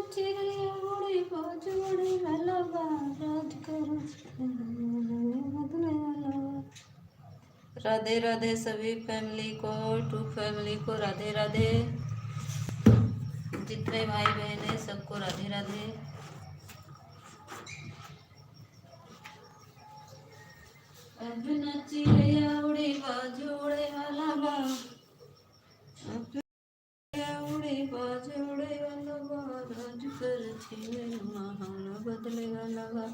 चिड़िया उड़ी बाजोड़े वाला राज करो बदले वाला। राधे राधे सभी फैमिली को, टू फैमिली को राधे राधे, जितने भाई बहन है सबको राधे राधे। अब चिड़िया उड़ी बाजोड़े वाला बा, उड़े बाजोड़े वाला बा, राज कर छीने महान बदले वाला बा।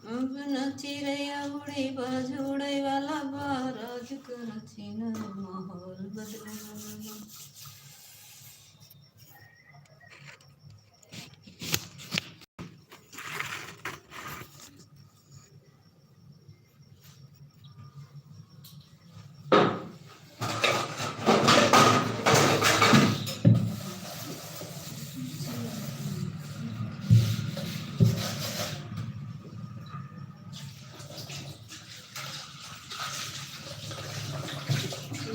अब नची रैया उड़े बाजोड़े वाला बा, राज कर छीने माहौल बदले वाला बा।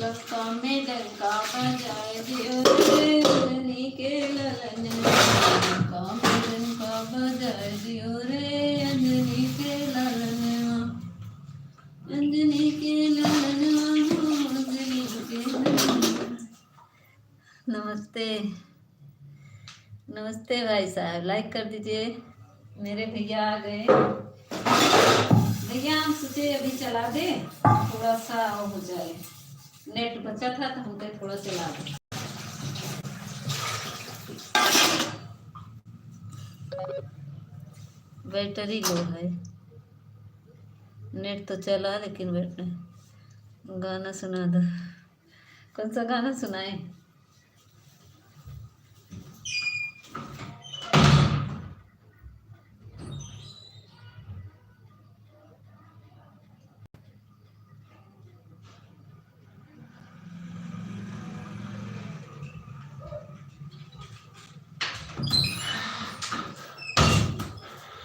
लक्का में डंका बजाए दियो रे अंजनी के ललन, लक्का में डंका बजाए दियो रे अंजनी के ललन, अंजनी के ललन, अंजनी के ललन। नमस्ते नमस्ते भाई साहब, लाइक कर दीजिए। मेरे भैया आ गए। भैया हम सोचे अभी चला दे, थोड़ा सा हो जाए, नेट बचा था तो हम कहे थोड़ा चला दे। बैटरी लो है, नेट तो चला लेकिन बैटरी। गाना सुना दो, कौन सा गाना सुनाए?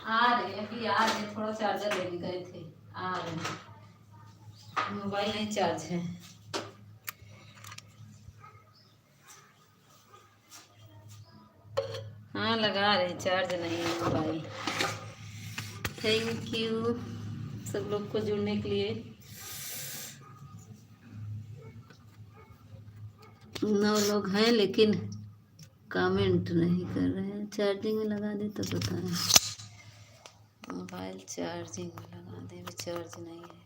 आ रहे अभी आ रहे, थोड़ा चार्जर लेने गए थे, आ रहे। मोबाइल नहीं चार्ज है। हाँ लगा रहे, चार्ज नहीं है मोबाइल। थैंक यू सब लोग को जुड़ने के लिए। 9 लोग हैं लेकिन कमेंट नहीं कर रहे हैं। चार्जिंग में लगा दे तो बताएं। मोबाइल चार्जिंग में लगा दे, भी चार्ज नहीं है।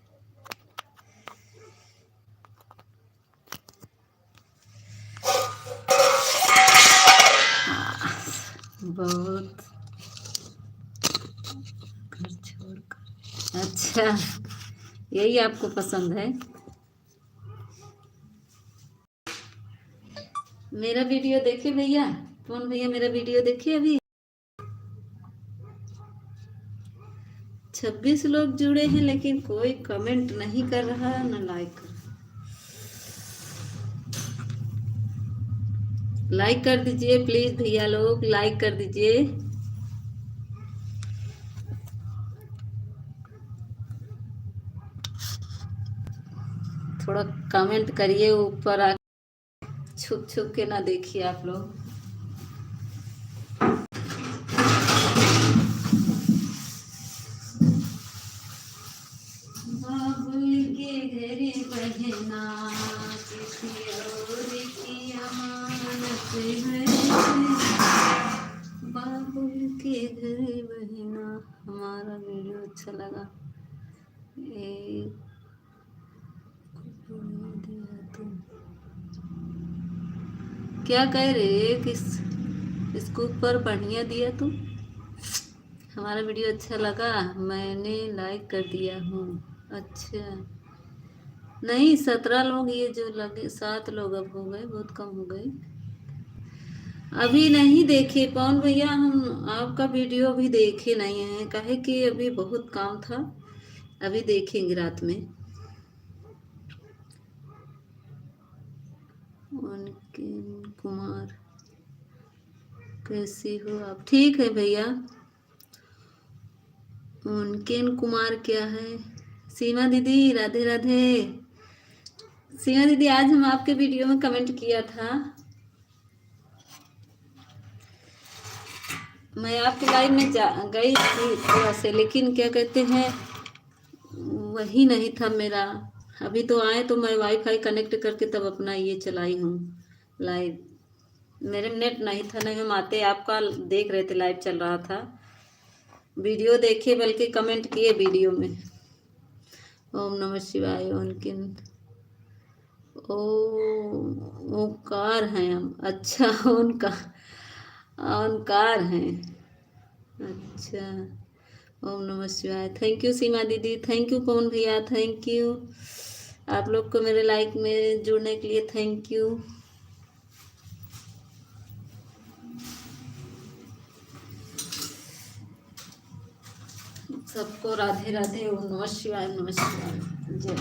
बहुत घर छोड़कर, अच्छा यही आपको पसंद है। मेरा वीडियो देखे भैया, कौन भैया मेरा वीडियो देखे? अभी 26 लोग जुड़े हैं लेकिन कोई कमेंट नहीं कर रहा न लाइक कर। लाइक कर दीजिए प्लीज भैया लोग, लाइक कर दीजिए। थोड़ा कमेंट करिए, ऊपर आ छुप छुप के ना देखिए आप लोग। बाबुल के घरे बहना किसी और की अमानत है, बाबुल के घरे बहना। हमारा वीडियो अच्छा लगा एक दिया तुम, क्या कह रहे किस इसको ऊपर बढ़िया दिया तुम। हमारा वीडियो अच्छा लगा, मैंने लाइक कर दिया हूँ। अच्छा नहीं 17 लोग, ये जो लगे 7 लोग अब हो गए, बहुत कम हो गए। अभी नहीं देखे पवन भैया, हम आपका वीडियो अभी देखे नहीं है, काहे कि अभी बहुत काम था। अभी देखेंगे रात में। उनकिन कुमार कैसी हो आप? ठीक है भैया। उनकिन कुमार क्या है? सीमा दीदी राधे राधे। सीमा दीदी आज हम आपके वीडियो में कमेंट किया था, मैं आपके लाइव में गई थी थोड़ा से, लेकिन क्या कहते हैं वही नहीं था मेरा। अभी तो आए तो मैं वाईफाई कनेक्ट करके तब अपना ये चलाई हूँ लाइव। मेरे में नेट नहीं था, नहीं हम आते आपका देख रहे थे, लाइव चल रहा था। वीडियो देखे बल्कि कमेंट किए वीडियो में। ओम नमः शिवाय। उनकिन ओ ओंकार हैं हम। अच्छा उनका ओंकार हैं। अच्छा ओम नमः शिवाय। थैंक यू सीमा दीदी, थैंक यू पवन भैया, थैंक यू आप लोग को मेरे लाइक में जुड़ने के लिए, थैंक यू। सबको राधे राधे। ओम नमः शिवाय, नमः शिवाय, जय।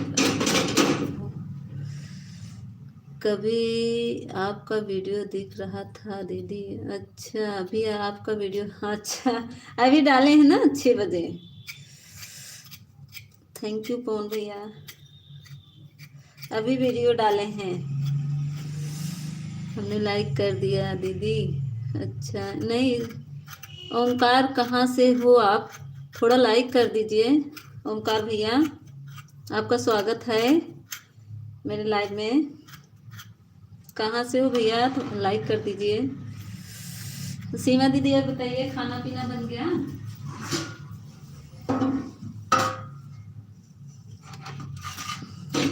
कभी आपका वीडियो दिख रहा था दीदी। अच्छा अभी आपका वीडियो, अच्छा अभी डाले हैं ना 6 बजे। थैंक यू पवन भैया, अभी वीडियो डाले हैं, हमने लाइक कर दिया दीदी। अच्छा नहीं, ओंकार कहाँ से हो आप? थोड़ा लाइक कर दीजिए ओंकार भैया, आपका स्वागत है मेरे लाइव में। कहाँ से हो भैया? तो लाइक कर दीजिए। सीमा दीदी और बताइए, खाना पीना बन गया?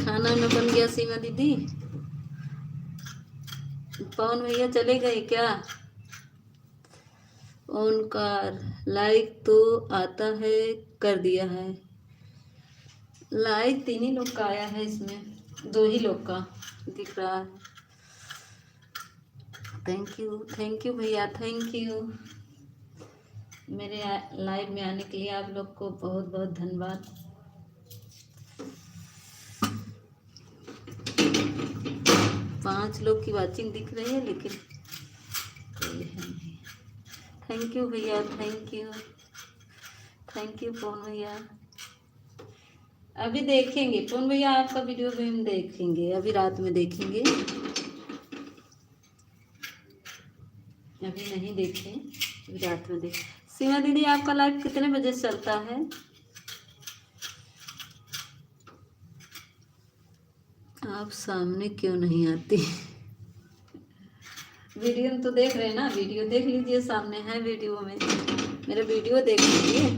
खाना में बन गया सीमा दीदी? पवन भैया चले गए क्या? ओनकार लाइक तो आता है, कर दिया है। लाइक 3 ही लोग का आया है, इसमें 2 ही लोग का दिख रहा है। थैंक यू भैया, थैंक यू मेरे लाइव में आने के लिए। आप लोग को बहुत बहुत धन्यवाद। पांच लोग की वाचिंग दिख रही है, लेकिन कोई है नहीं। थैंक यू भैया, थैंक यू पवन भैया। अभी देखेंगे पवन भैया, आपका वीडियो भी हम देखेंगे, अभी रात में देखेंगे, अभी नहीं देखे, अभी रात में देखें। सीमा दीदी आपका लाइव कितने बजे चलता है? आप सामने क्यों नहीं आती? वीडियो में तो देख रहे हैं ना, वीडियो देख लीजिए, सामने है वीडियो में, मेरा वीडियो देख लीजिए,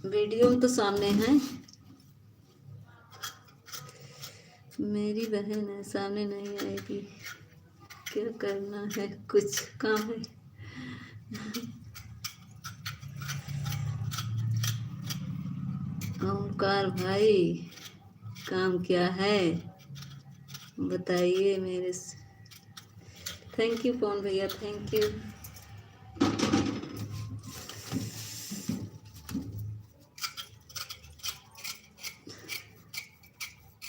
वीडियो में तो सामने है। मेरी बहन है, सामने नहीं आएगी, क्या करना है, कुछ काम है? ओंकार भाई काम क्या है बताइए मेरे से। थैंक यू पवन भैया, थैंक यू।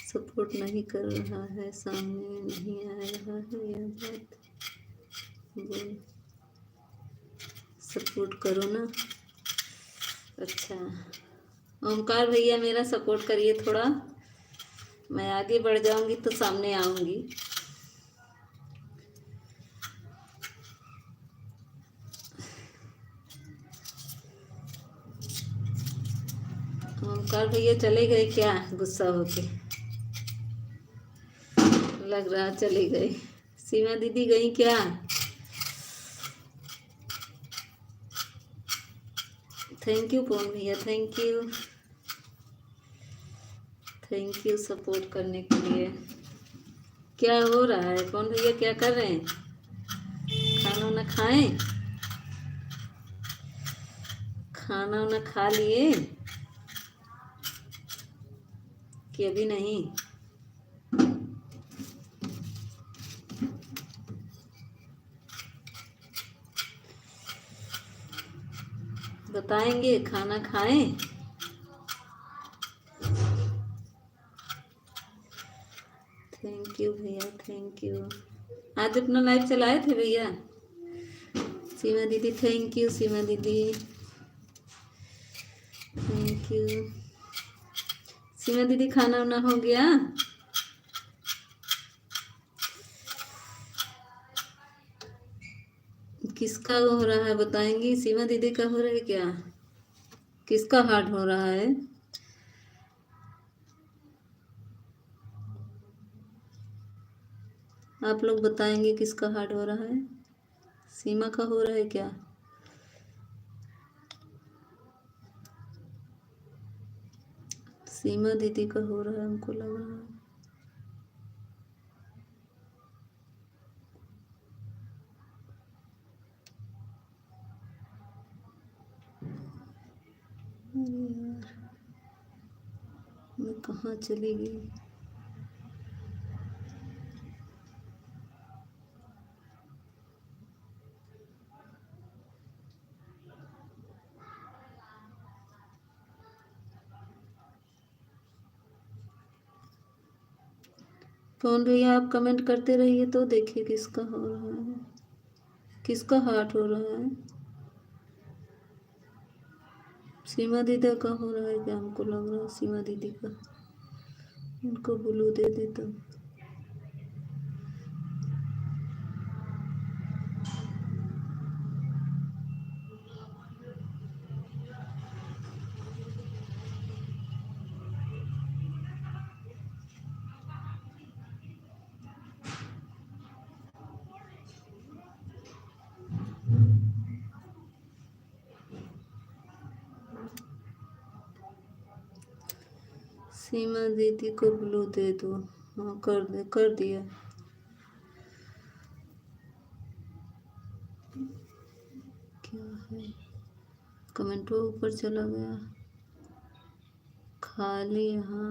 सपोर्ट नहीं कर रहा है, सामने नहीं आ रहा है, यह बात बोल, सपोर्ट करो ना। अच्छा ओमकार भैया मेरा सपोर्ट करिए थोड़ा, मैं आगे बढ़ जाऊंगी तो सामने आऊंगी। ओमकार भैया चले गए क्या गुस्सा होके? लग रहा चले गए। सीमा दीदी गई क्या? थैंक यू पवन भैया, थैंक यू सपोर्ट करने के लिए। क्या हो रहा है पवन भैया, क्या कर रहे हैं? खाना वाना खाएं? खाना वाना खा लिए कि अभी नहीं? बताएंगे खाना खाएं? थैंक यू भैया, थैंक यू। आज अपना लाइव चलाए थे भैया? सीमा दीदी थैंक यू, सीमा दीदी थैंक यू। सीमा दीदी खाना वाना हो गया? किसका हो रहा है बताएंगी? सीमा दीदी का हो रहा है क्या? किसका हार्ट हो रहा है? आप लोग बताएंगे किसका हार्ट हो रहा है? सीमा का हो रहा है क्या? सीमा दीदी का हो रहा है हमको लग रहा है। अरे यार, मैं कहाँ चली गई? कौन भैया आप कमेंट करते रहिए तो देखिए किसका हो रहा है, किसका हार्ट हो रहा है। सीमा दीदी का हो रहा है क्या? हमको लग रहा है सीमा दीदी का। उनको ब्लू दे देता हूँ। सीमा दीदी को ब्लू दे दो। हाँ कर दिया। क्या है? कमेंट वो ऊपर चला गया। खाली यहाँ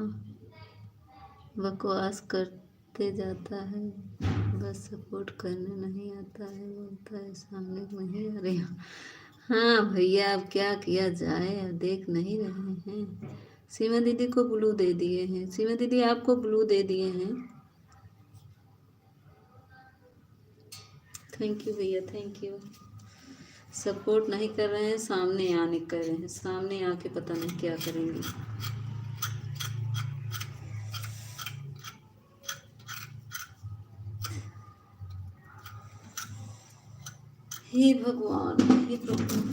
बकवास करते जाता है, बस सपोर्ट करने नहीं आता है, बोलता है सामने नहीं आ रही। हाँ भैया अब क्या किया जाए, अब देख नहीं रहे हैं। सीमा दीदी को ब्लू दे दिए हैं। सीमा दीदी आपको ब्लू दे दिए हैं। थैंक यू भैया, थैंक यू। सपोर्ट नहीं कर रहे हैं, सामने आने कर रहे हैं, सामने आके पता नहीं क्या करेंगे। हे भगवान, हे प्रभु।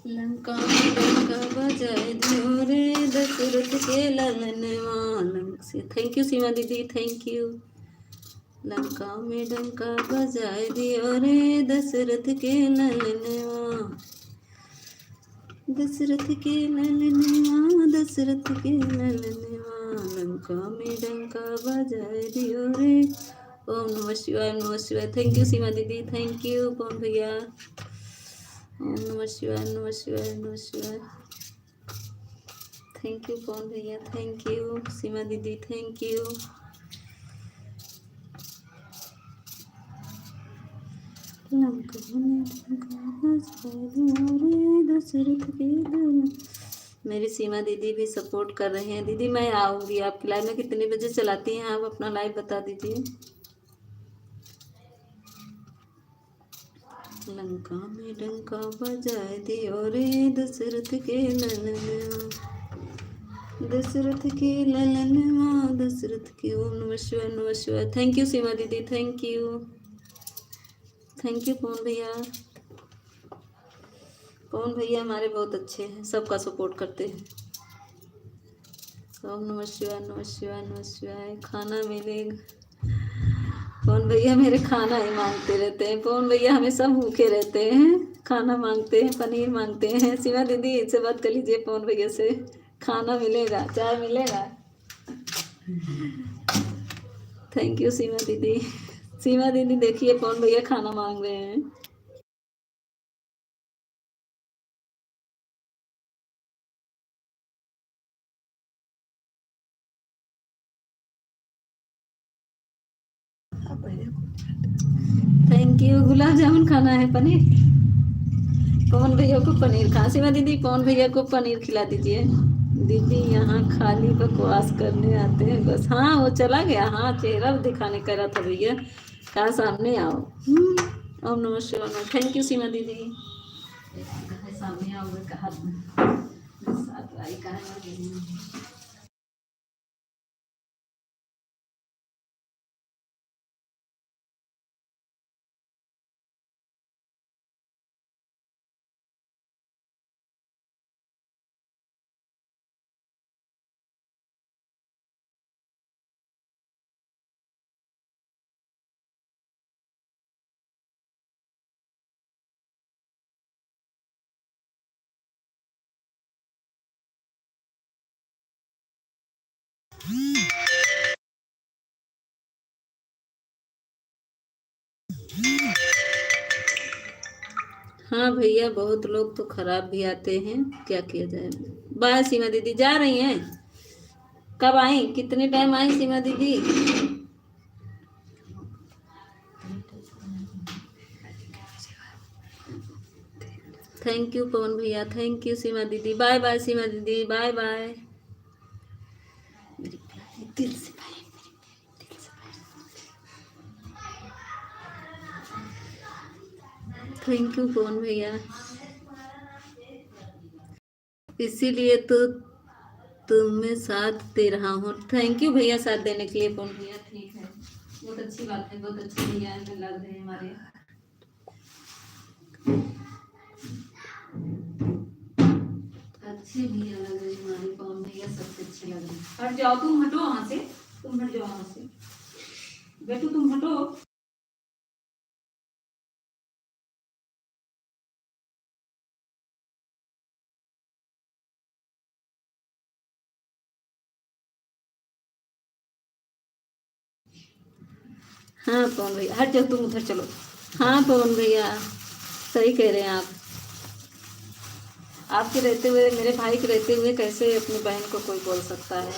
लंका में डंका बजाए दियो रे दशरथ के ललनवा से। थैंक यू सीमा दीदी, थैंक यू। लंका में डंका बजाए दियो रे दशरथ के ललनवा, दशरथ के ललनवा, दशरथ के ललनवा। लंका में डंका बजाए दियो रे। ओम नमः शिवाय, ओम नमः शिवाय। थैंक यू सीमा दीदी, थैंक यू। कौन भैया? ओम नमः शिवाय, नमः शिवाय, नमः शिवाय। थैंक यू कौन भैया, थैंक यू। सीमा दीदी थैंक यू। दशरथ के मेरी सीमा दीदी भी सपोर्ट कर रहे हैं। दीदी मैं आऊँगी आपकी लाइव में। कितने बजे चलाती हैं आप अपना लाइव बता दीजिए। लंका में डंका बजाए दियो रे दशरथ के ललनवा, दशरथ के ललनवा, दशरथ के। ओम नमः शिवाय, नमः शिवाय। थैंक यू सीमा दीदी, थैंक यू, थैंक यू। कौन भैया? कौन भैया हमारे बहुत अच्छे हैं, सबका सपोर्ट करते हैं। ओम नमः शिवाय, नमः शिवाय, नमः शिवाय। खाना मिलेगा। कौन भैया मेरे खाना ही मांगते रहते हैं। कौन भैया हमेशा भूखे रहते हैं, खाना मांगते हैं, पनीर मांगते हैं। सीमा दीदी इससे बात कर लीजिए पवन भैया से। खाना मिलेगा, चाय मिलेगा। थैंक यू सीमा दीदी। सीमा दीदी देखिए पवन भैया खाना मांग रहे हैं। Thank you. गुलाब जामुन खाना है, पनीर। पवन भैया को पनीर खा। सीमा दीदी पवन भैया को पनीर खिला दीजिए। दीदी यहाँ खाली बकवास करने आते हैं बस। हाँ वो चला गया। हाँ चेहरा दिखाने कह रहा था भैया, कहा सामने आओ। ओम नमः शिवाय। थैंक यू सीमा दीदी। सामने आओगे कहा साथ कहा हाँ भैया, बहुत लोग तो खराब भी आते हैं, क्या किया जाए। बाय सीमा दीदी, जा रही हैं? कब आई, कितने टाइम आई सीमा दीदी? थैंक यू पवन भैया, थैंक यू सीमा दीदी, बाय बाय सीमा दीदी, बाय बाय। मेरी प्यारी दिल से बाय, दिल से बाय। थैंक यू पवन भैया, इसीलिए तो तुम्हें साथ दे रहा हूँ। थैंक यू भैया साथ देने के लिए पवन भैया, ठीक है, बहुत अच्छी बात है, बहुत अच्छे भैया लग रहे हैं हमारे। अच्छे भैया लग रहे हैं हमारे पवन भैया, सबसे अच्छे लग रहे हैं। हट जाओ, तुम हटो वहां से, तुम हट जाओ वहां से, बेटू तुम हटो। हाँ पवन भैया हट जाओ, तुम उधर चलो। हाँ पवन भैया, सही कह रहे हैं आप। आपके रहते हुए, मेरे भाई के रहते हुए कैसे अपनी बहन को कोई बोल सकता है।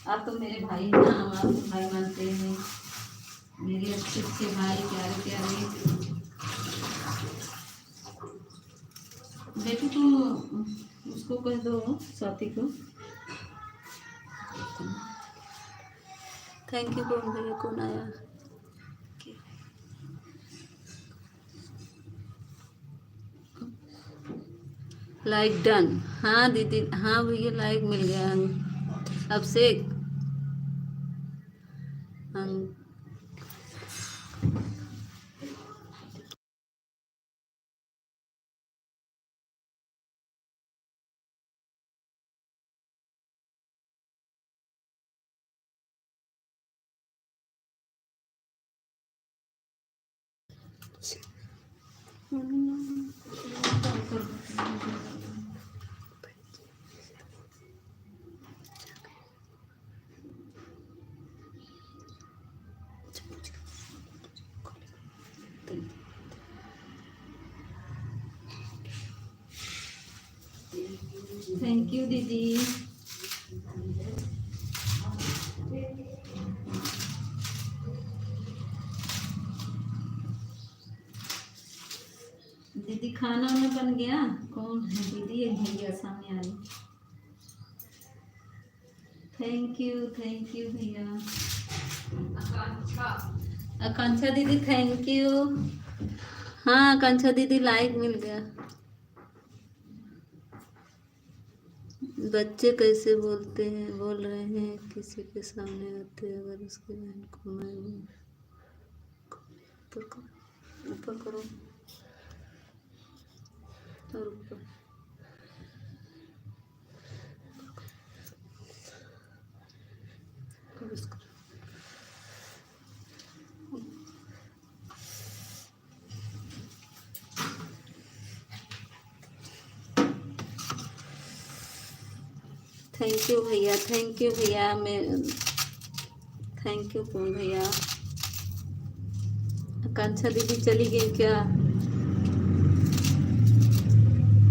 आप तो मेरे भाई हैं ना, हम आपको भाई मानते हैं, मेरे अच्छे अच्छे भाई, प्यारे प्यारे। बेटू तुम उसको कह दो, स्वाति को। थैंक यू पवन भैया, कौन आया? Like done. हाँ दीदी, हाँ भैया लाइक मिल गया। अभिषेक, हम थैंक यू दीदी। दीदी खाना वाना बन गया? कौन है दीदी? एक भैया सामने आए। थैंक यू भैया। आकांक्षा दीदी थैंक यू। हाँ आकांक्षा दीदी लाइक मिल गया। बच्चे कैसे बोलते हैं, बोल रहे हैं किसी के सामने आते, अगर उसके बहन को मैं ऊपर करो, ऊपर करो और ऊपर। थैंक यू भैया, थैंक यू भैया, मैं थैंक यू कौन भैया। आकांक्षा दीदी चली गई क्या?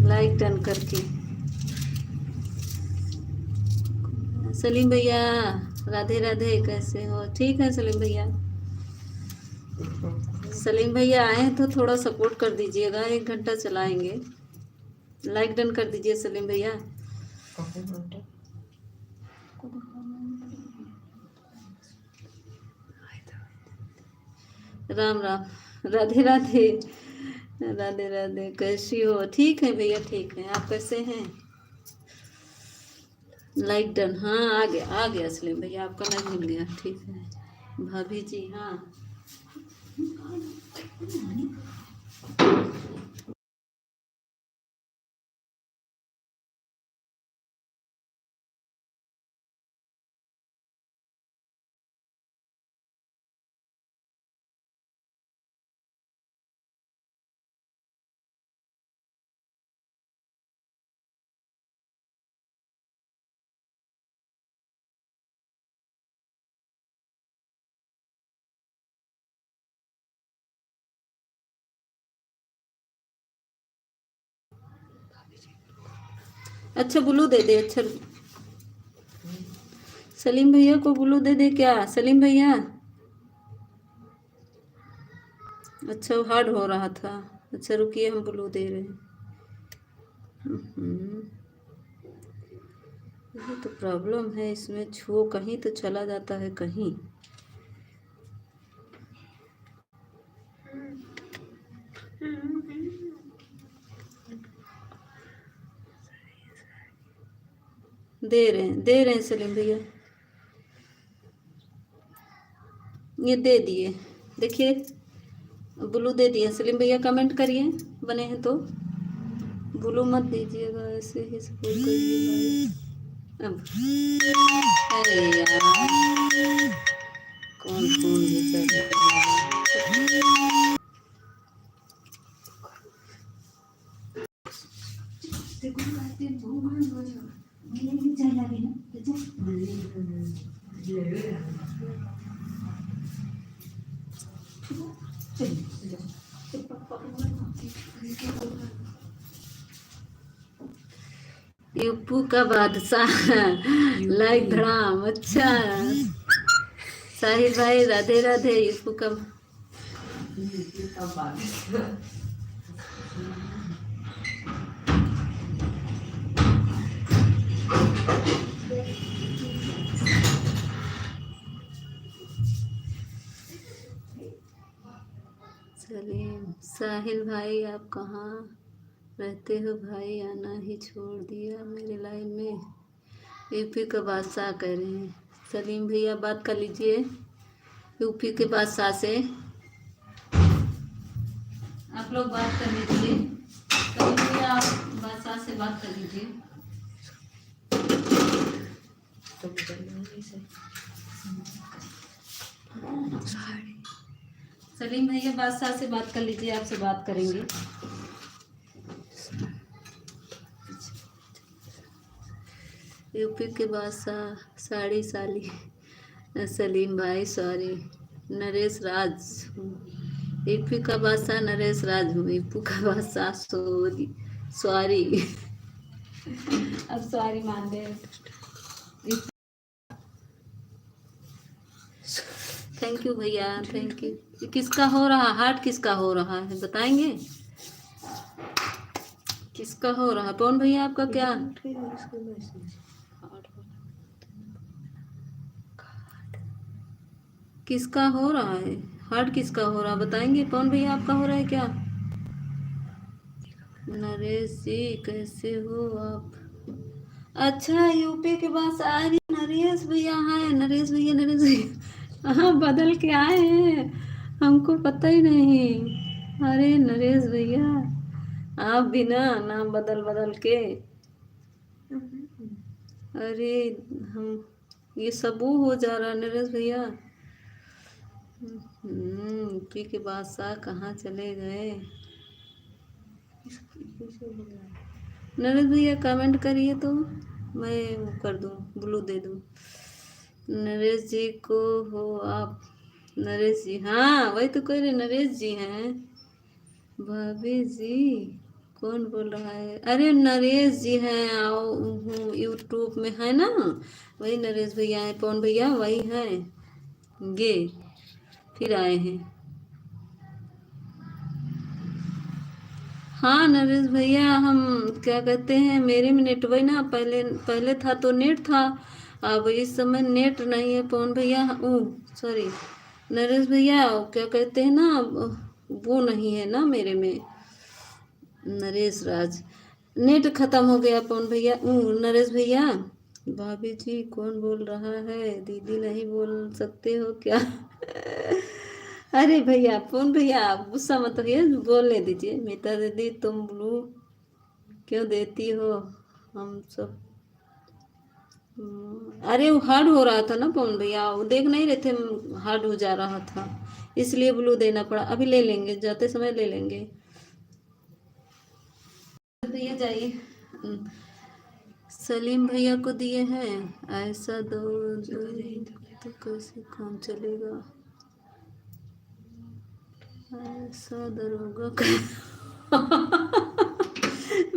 लाइक डन करके। सलीम भैया राधे राधे, कैसे हो? ठीक है सलीम भैया। सलीम भैया आए तो थोड़ा सपोर्ट कर दीजिएगा, 1 घंटा चलाएंगे। लाइक डन कर दीजिए सलीम भैया। राम राम, राधे राधे, राधे राधे, कैसी हो? ठीक है भैया, ठीक है, आप कैसे हैं? लाइक डन, हाँ आ गया, आ गया सलीम भैया, आपका लाइक मिल गया, ठीक है। भाभी जी हाँ। अच्छा ब्लू दे दे। अच्छा सलीम भैया को ब्लू दे दे क्या सलीम भैया? अच्छा वो हार्ड हो रहा था। अच्छा रुकिए हम ब्लू दे रहे हैं। हम्म, ये तो प्रॉब्लम है इसमें, छुओ कहीं तो चला जाता है कहीं। दे रहे हैं सलीम भैया। ये दे दिए, देखिए ब्लू दे दिए। सलीम भैया कमेंट करिए बने हैं तो। ब्लू मत दीजिएगा, ऐसे ही सपोर्ट करिए भाई। अब अरे यार कौन फोन भी कर रहा है? यूपू का बादशाह लाइक धड़ाम। अच्छा साहिल भाई राधे राधे। यूपू का सलीम साहिल भाई आप कहाँ रहते हो भाई? आना ही छोड़ दिया मेरे लाइन में। यूपी का बादशाह कह रहे हैं। सलीम भैया बात कर लीजिए यूपी के बादशाह से। आप लोग बात कर लीजिए। सलीम भैया आप बादशाह से बात कर लीजिए। सलीम भैया बादशाह से बात कर लीजिए, आपसे बात करेंगे। यूपी के बादशाह साड़ी साली सलीम भाई सॉरी नरेश राज हूँ। यूपी का बादशाह नरेश राज हूँ। यूपी का बादशाह सॉरी अब सॉरी मान दे। थैंक यू भैया थैंक यू। किसका हो रहा हार्ट? किसका हो रहा है बताएंगे? किसका हो रहा? कौन भैया आपका क्या? किसका हो रहा है हार्ट? किसका हो रहा बताएंगे? कौन भैया आपका हो रहा है क्या? नरेश जी कैसे हो आप? अच्छा यूपी के पास आ रही नरेश भैया है। नरेश भैया नरेश भैया हाँ बदल के आए हैं, हमको पता ही नहीं। अरे नरेश भैया आप भी ना नाम बदल बदल के। अरे हम ये सबू हो जा रहा नरेश भैया। यूपी के बादशाह कहाँ चले गए? नरेश भैया कमेंट करिए तो मैं वो कर दूँ ब्लू दे दूँ। नरेश जी को हो आप? नरेश जी हाँ वही तो कह रहे नरेश जी हैं। भाभी जी कौन बोल रहा है? अरे नरेश जी हैं आओ यूट्यूब में है ना, वही नरेश भैया हैं। कौन भैया? वही हैं गे फिर आए हैं। हाँ नरेश भैया हम क्या कहते हैं मेरे में नेट वही ना पहले पहले था तो नेट था, अब इस समय नेट नहीं है। पवन भैया ओ सॉरी नरेश भैया क्या कहते हैं ना वो नहीं है ना मेरे में। नरेश राज नेट खत्म हो गया। पवन भैया नरेश भैया। भाभी जी कौन बोल रहा है? दीदी नहीं बोल सकते हो क्या? अरे भैया कौन भैया आप गुस्सा मत होइए, बोलने दीजिए। मीता दीदी तुम ब्लू क्यों देती हो? हम सब अरे वो हार्ड हो रहा था ना पवन भैया, वो देख नहीं रहे थे हार्ड हो जा रहा था इसलिए ब्लू देना पड़ा। अभी ले लेंगे जाते समय ले लेंगे। भैया जाइए। सलीम भैया को दिए हैं ऐसा दो तो कैसे काम चलेगा? ऐसा दरोगा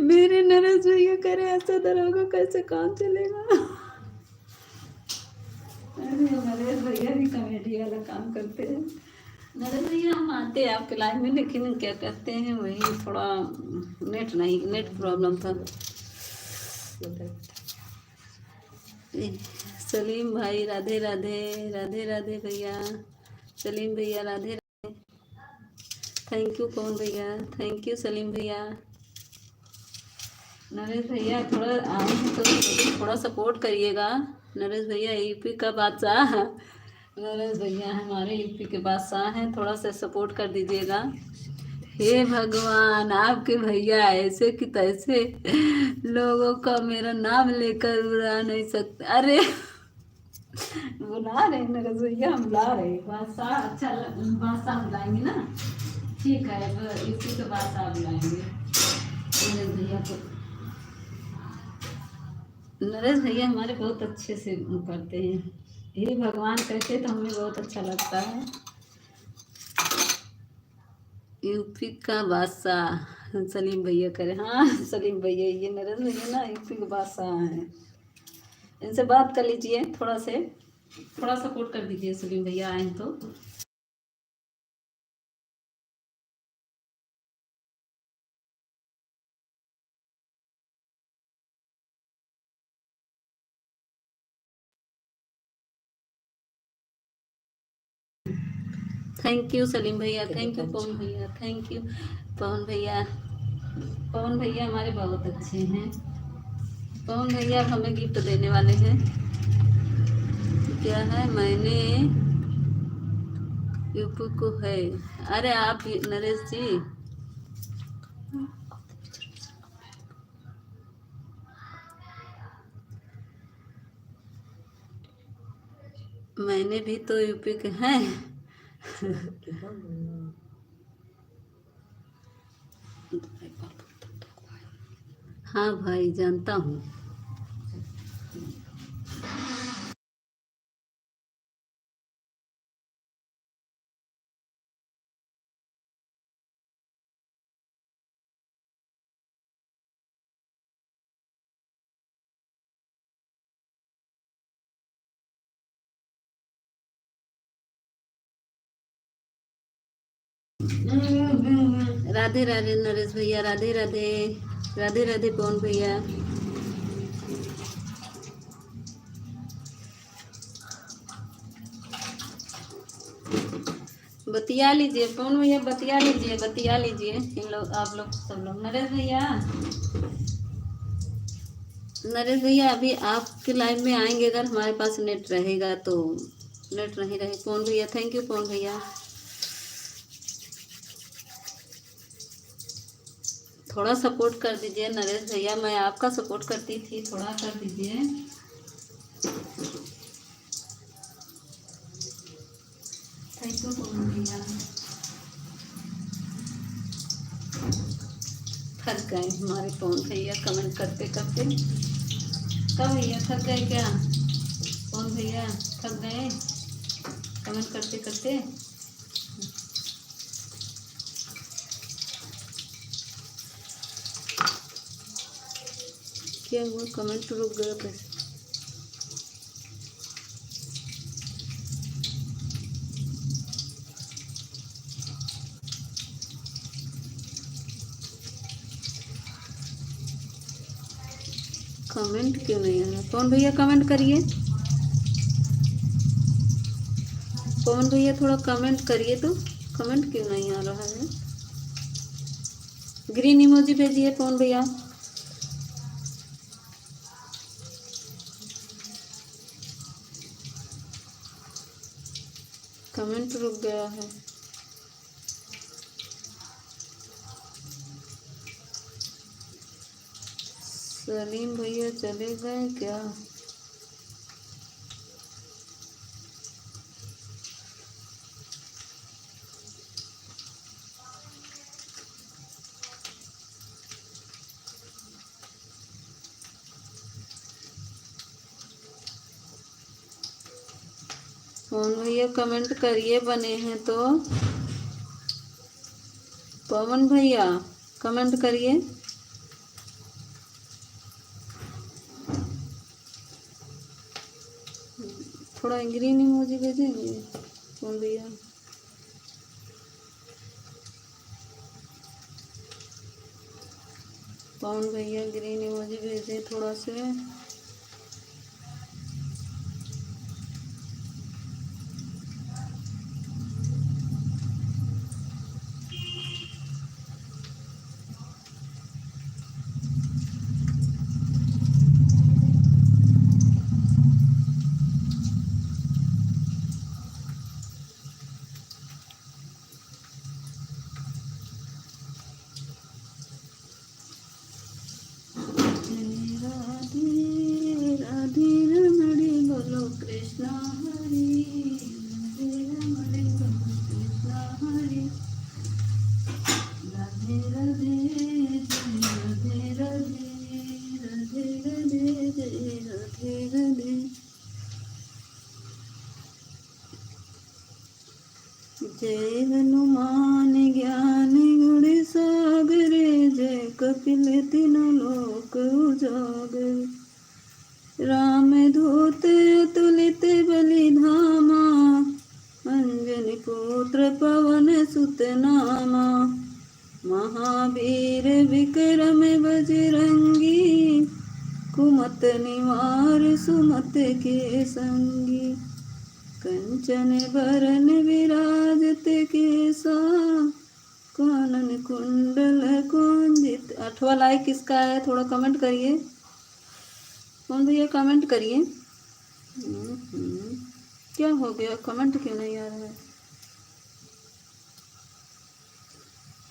मेरे नरेश भैया भैया करे ऐसा दरोगा कैसे काम चलेगा। अरे नरेश भैया भी कॉमेडी वाला काम करते हैं। नरेश भैया हम आते हैं आपके लाइव में, लेकिन क्या कहते हैं वही थोड़ा नेट प्रॉब्लम था। सलीम भाई राधे राधे, राधे राधे भैया, सलीम भैया राधे राधे, थैंक यू पवन भैया, थैंक यू सलीम भैया। नरेश भैया थोड़ा आए हैं तो थोड़ा सपोर्ट करिएगा। नरेश भैया यूपी का बादशाह, नरेश भैया हमारे यूपी के बादशाह हैं, थोड़ा सा सपोर्ट कर दीजिएगा। हे भगवान, आपके भैया ऐसे कि तैसे लोगों का मेरा नाम लेकर बुला नहीं सकते। अरे बुला रहे नरेश भैया, हम बुला रहे बादशाह। अच्छा बादशाह बुलाएंगे ना, ठीक है, यूपी के बादशाह बुलाएंगे नरेश भैया को। नरेश भैया हमारे बहुत अच्छे से करते हैं। हे भगवान कहते तो हमें बहुत अच्छा लगता है। यूपी का बादशाह सलीम भैया करे, हाँ सलीम भैया, ये नरेश भैया ना यूपी के बादशाह हैं। इनसे बात कर लीजिए, थोड़ा सपोर्ट कर दीजिए सलीम भैया आए तो। थैंक यू सलीम भैया, थैंक यू पवन भैया, थैंक यू पवन भैया। पवन भैया हमारे बहुत अच्छे हैं। पवन भैया हमें गिफ्ट देने वाले हैं। क्या है, मैंने यूपी को है। अरे आप नरेश जी, मैंने भी तो यूपी के हैं। हाँ भाई जानता हूँ। राधे राधे नरेश भैया, राधे राधे, राधे राधे पवन भैया। बतिया लीजिए पवन भैया, बतिया लीजिए इन लोग, आप लोग सब लोग। नरेश भैया अभी आपके लाइन में आएंगे, अगर हमारे पास नेट रहेगा तो। नेट नहीं रहे पवन भैया, थैंक यू पवन भैया। थोड़ा सपोर्ट कर दीजिए नरेश भैया, मैं आपका सपोर्ट करती थी, थोड़ा कर दीजिए। थैंक यू पवन भैया। थक गए हमारे पवन भैया कमेंट करते करते। कब भैया थक गए क्या? पवन भैया थक गए कमेंट करते करते? क्या हुआ, कमेंट रुक गया कैसे? कमेंट क्यों नहीं आ रहा? पवन भैया कमेंट करिए, पवन भैया थोड़ा कमेंट करिए तो। कमेंट क्यों नहीं आ रहा है? ग्रीन इमोजी भेजिए पवन भैया। कमेंट रुक गया है। सलीम भैया चले गए क्या? पवन भैया कमेंट करिए, बने हैं तो। पवन भैया कमेंट करिए। थोड़ा ग्रीन इमोजी भेजेंगे कौन भैया? कौन भैया ग्रीन इमोजी भेजें थोड़ा से। राधे राधे रमणे बोलो कृष्णा हरे, राधे रमणे बोलो कृष्णा हरे, राधे राधे जय राधे राधे, राधे राधे जय राधे राधे। जय हनुमान ज्ञान गुण सागरे, जय कपिल तीनों लोक उजागर, राम दूत अतुलित बलि धामा, अंजनी पुत्र पवन सुत नामा, महावीर विक्रम बजरंगी, कुमत निवार सुमत के संगी, कंचन बरन विराजत केसा, कानन कुंडल कुंजित। 8वां लाइक किसका है? थोड़ा कमेंट करिए। कौन भैया कमेंट करिए। क्या हो गया? कमेंट क्यों नहीं आ रहा है?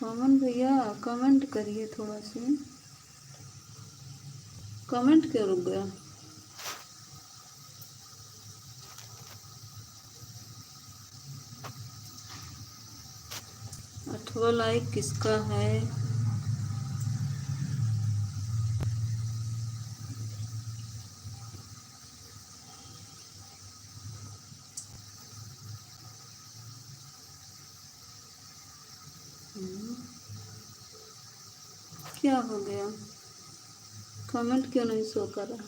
पवन भैया कमेंट करिए थोड़ा से। कमेंट क्यों रुक गया? आठवां लाइक किसका है? क्या हो गया? कमेंट क्यों नहीं शो कर रहा?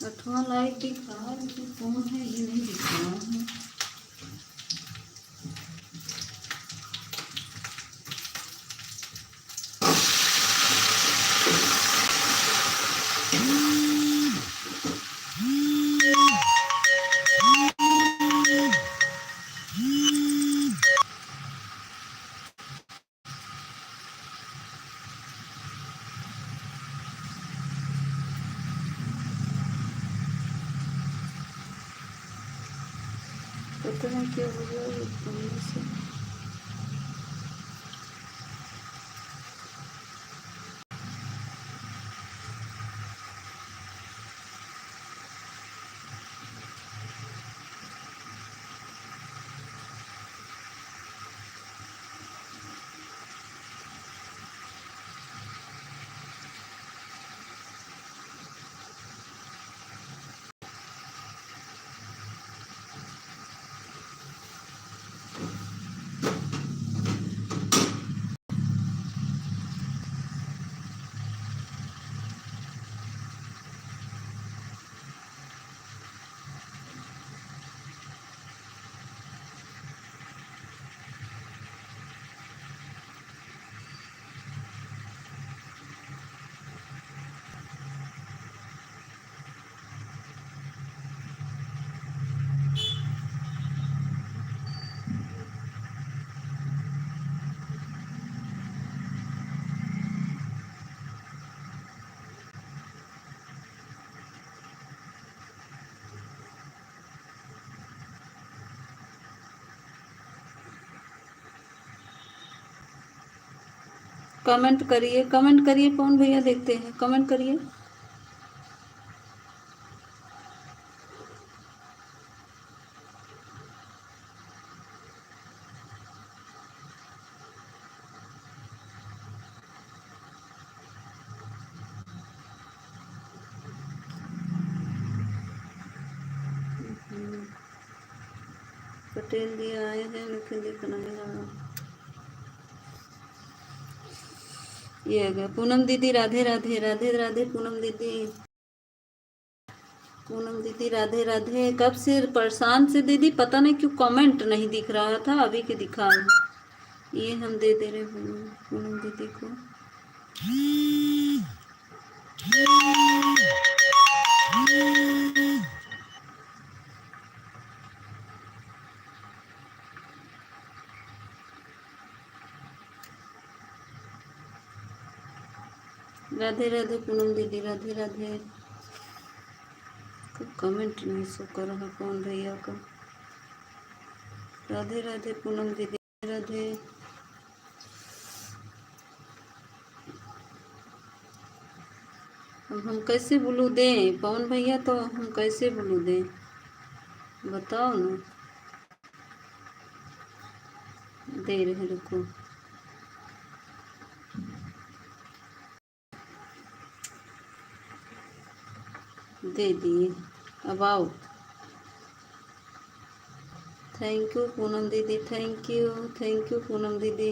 8वां लाइक दिख रहा है लेकिन कौन है ये नहीं दिख रहा है। पता नहीं क्या हो गया ये फोन से। कमेंट करिए, कमेंट करिए पवन भैया, देखते हैं कमेंट करिए। पटेल जी आए हैं लेकिन दिख नहीं रहा। ये आ गया पूनम दीदी, राधे राधे, राधे राधे पूनम दीदी, पूनम दीदी राधे राधे। कब से परेशान से दीदी, पता नहीं क्यों कमेंट नहीं दिख रहा था, अभी के दिखा है। ये हम दे दे रहे पूनम दीदी को। राधे राधे पूनम दीदी, राधे राधे। कमेंट नहीं शो कर रहा कौन भैया का। राधे राधे पूनम दीदी, राधे। अब हम कैसे बोलू दें पवन भैया, तो हम कैसे बोलू दें बताओ ना। दे रहे रुको, दे दिए, अब आओ। थैंक यू पूनम दीदी, थैंक यू पूनम दीदी।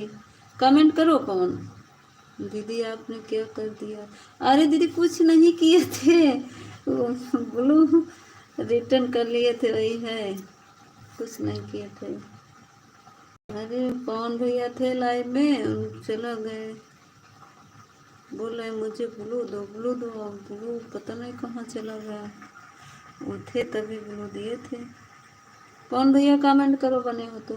कमेंट करो पवन दीदी, आपने क्या कर दिया। अरे दीदी कुछ नहीं किए थे, ब्लू रिटर्न कर लिए थे, वही है, कुछ नहीं किए थे। अरे पवन भैया थे लाइव में, चला गए, बोल रहे मुझे ब्लू दो ब्लू दो, ब्लू पता नहीं कहाँ चला गया। वो थे तभी ब्लू दिए थे। पवन भैया कमेंट करो बने हो तो।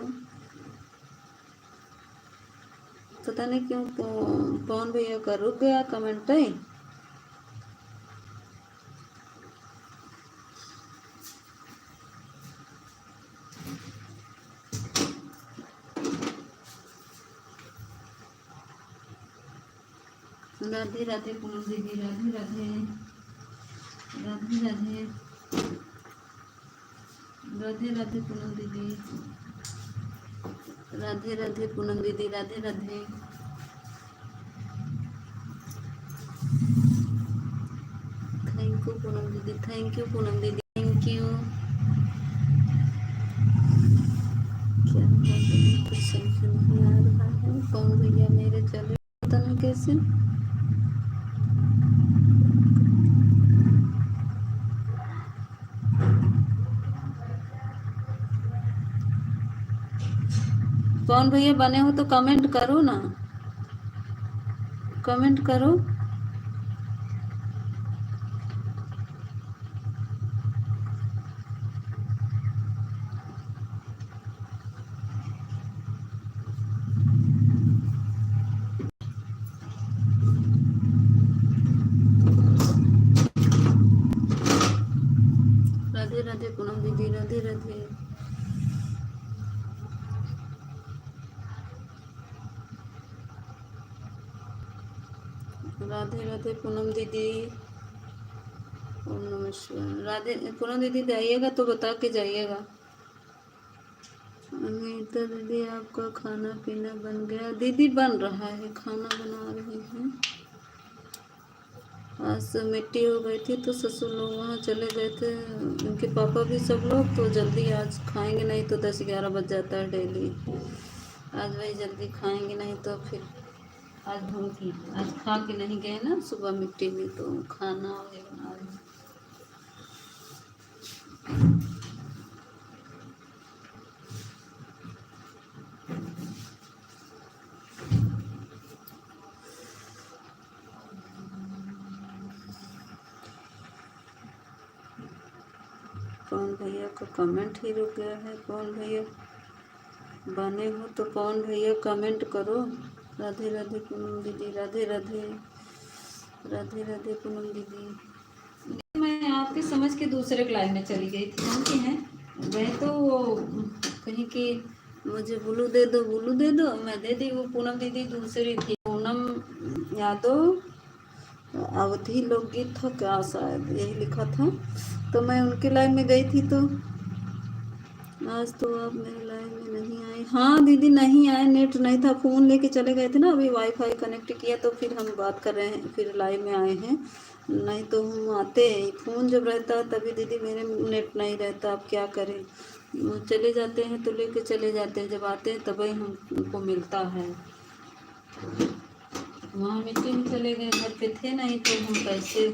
पता नहीं क्यों पवन भैया का रुक गया कमेंट है। राधे राधे पूनम दीदी, राधे राधे, राधे राधे, राधे राधे पूनम दीदी, राधे राधे पूनम दीदी, राधे राधे। थैंक यू पूनम दीदी, थैंक यू पूनम दीदी, थैंक यू। क्या कुछ समझ नहीं आ रहा है। कौन भैया मेरे चले पता नहीं कैसे। कौन भैया बने हो तो कमेंट करो ना, कमेंट करो। राधे राधे पूनम दीदी, राधे राधे, राधे राधे पूनम दीदी। ओम नमः शिवाय। राधे पूनम दीदी जाइएगा तो बता के जाइएगा। अमिता दीदी आपका खाना पीना बन गया। दीदी बन रहा है, खाना बना रही हैं। आज से मिट्टी हो गई थी तो ससुर लोग वहाँ चले गए थे, उनके पापा भी सब लोग, तो जल्दी आज खाएंगे, नहीं तो 10-11 बज जाता है डेली। आज वही जल्दी खाएंगे, नहीं तो फिर आज भूखी, आज खा के नहीं गए ना सुबह मिट्टी में, तो खाना वही बना रहे। कौन भैया का कमेंट ही रुक गया है। कौन भैया बने हो तो कौन भैया कमेंट करो। राधे राधे पूनम दीदी, राधे राधे, राधे राधे पूनम दीदी। मैं आपके समझ के दूसरे लाइन में चली गई थी, जानती हैं। मैं तो कहीं कि मुझे ब्लू दे दो ब्लू दे दो, मैं दे दी। वो पूनम दीदी दूसरी थी, पूनम यादव अवधि लोकगीत था क्या, शायद यही लिखा था। तो मैं उनके लाइन में गई थी। तो आज तो आप मेरे लाइन में नहीं आए। हाँ दीदी नहीं आए, नेट नहीं था, फ़ोन लेके चले गए थे ना, अभी वाईफाई कनेक्ट किया तो फिर हम बात कर रहे हैं, फिर लाइव में आए हैं। नहीं तो हम आते, फ़ोन जब रहता तभी दीदी मेरे नेट नहीं रहता, अब क्या करें। चले जाते हैं तो लेके चले जाते हैं, जब आते हैं तभी हमको मिलता है। वहाँ मीटिंग चले गए, घर पे थे नहीं तो हम कैसे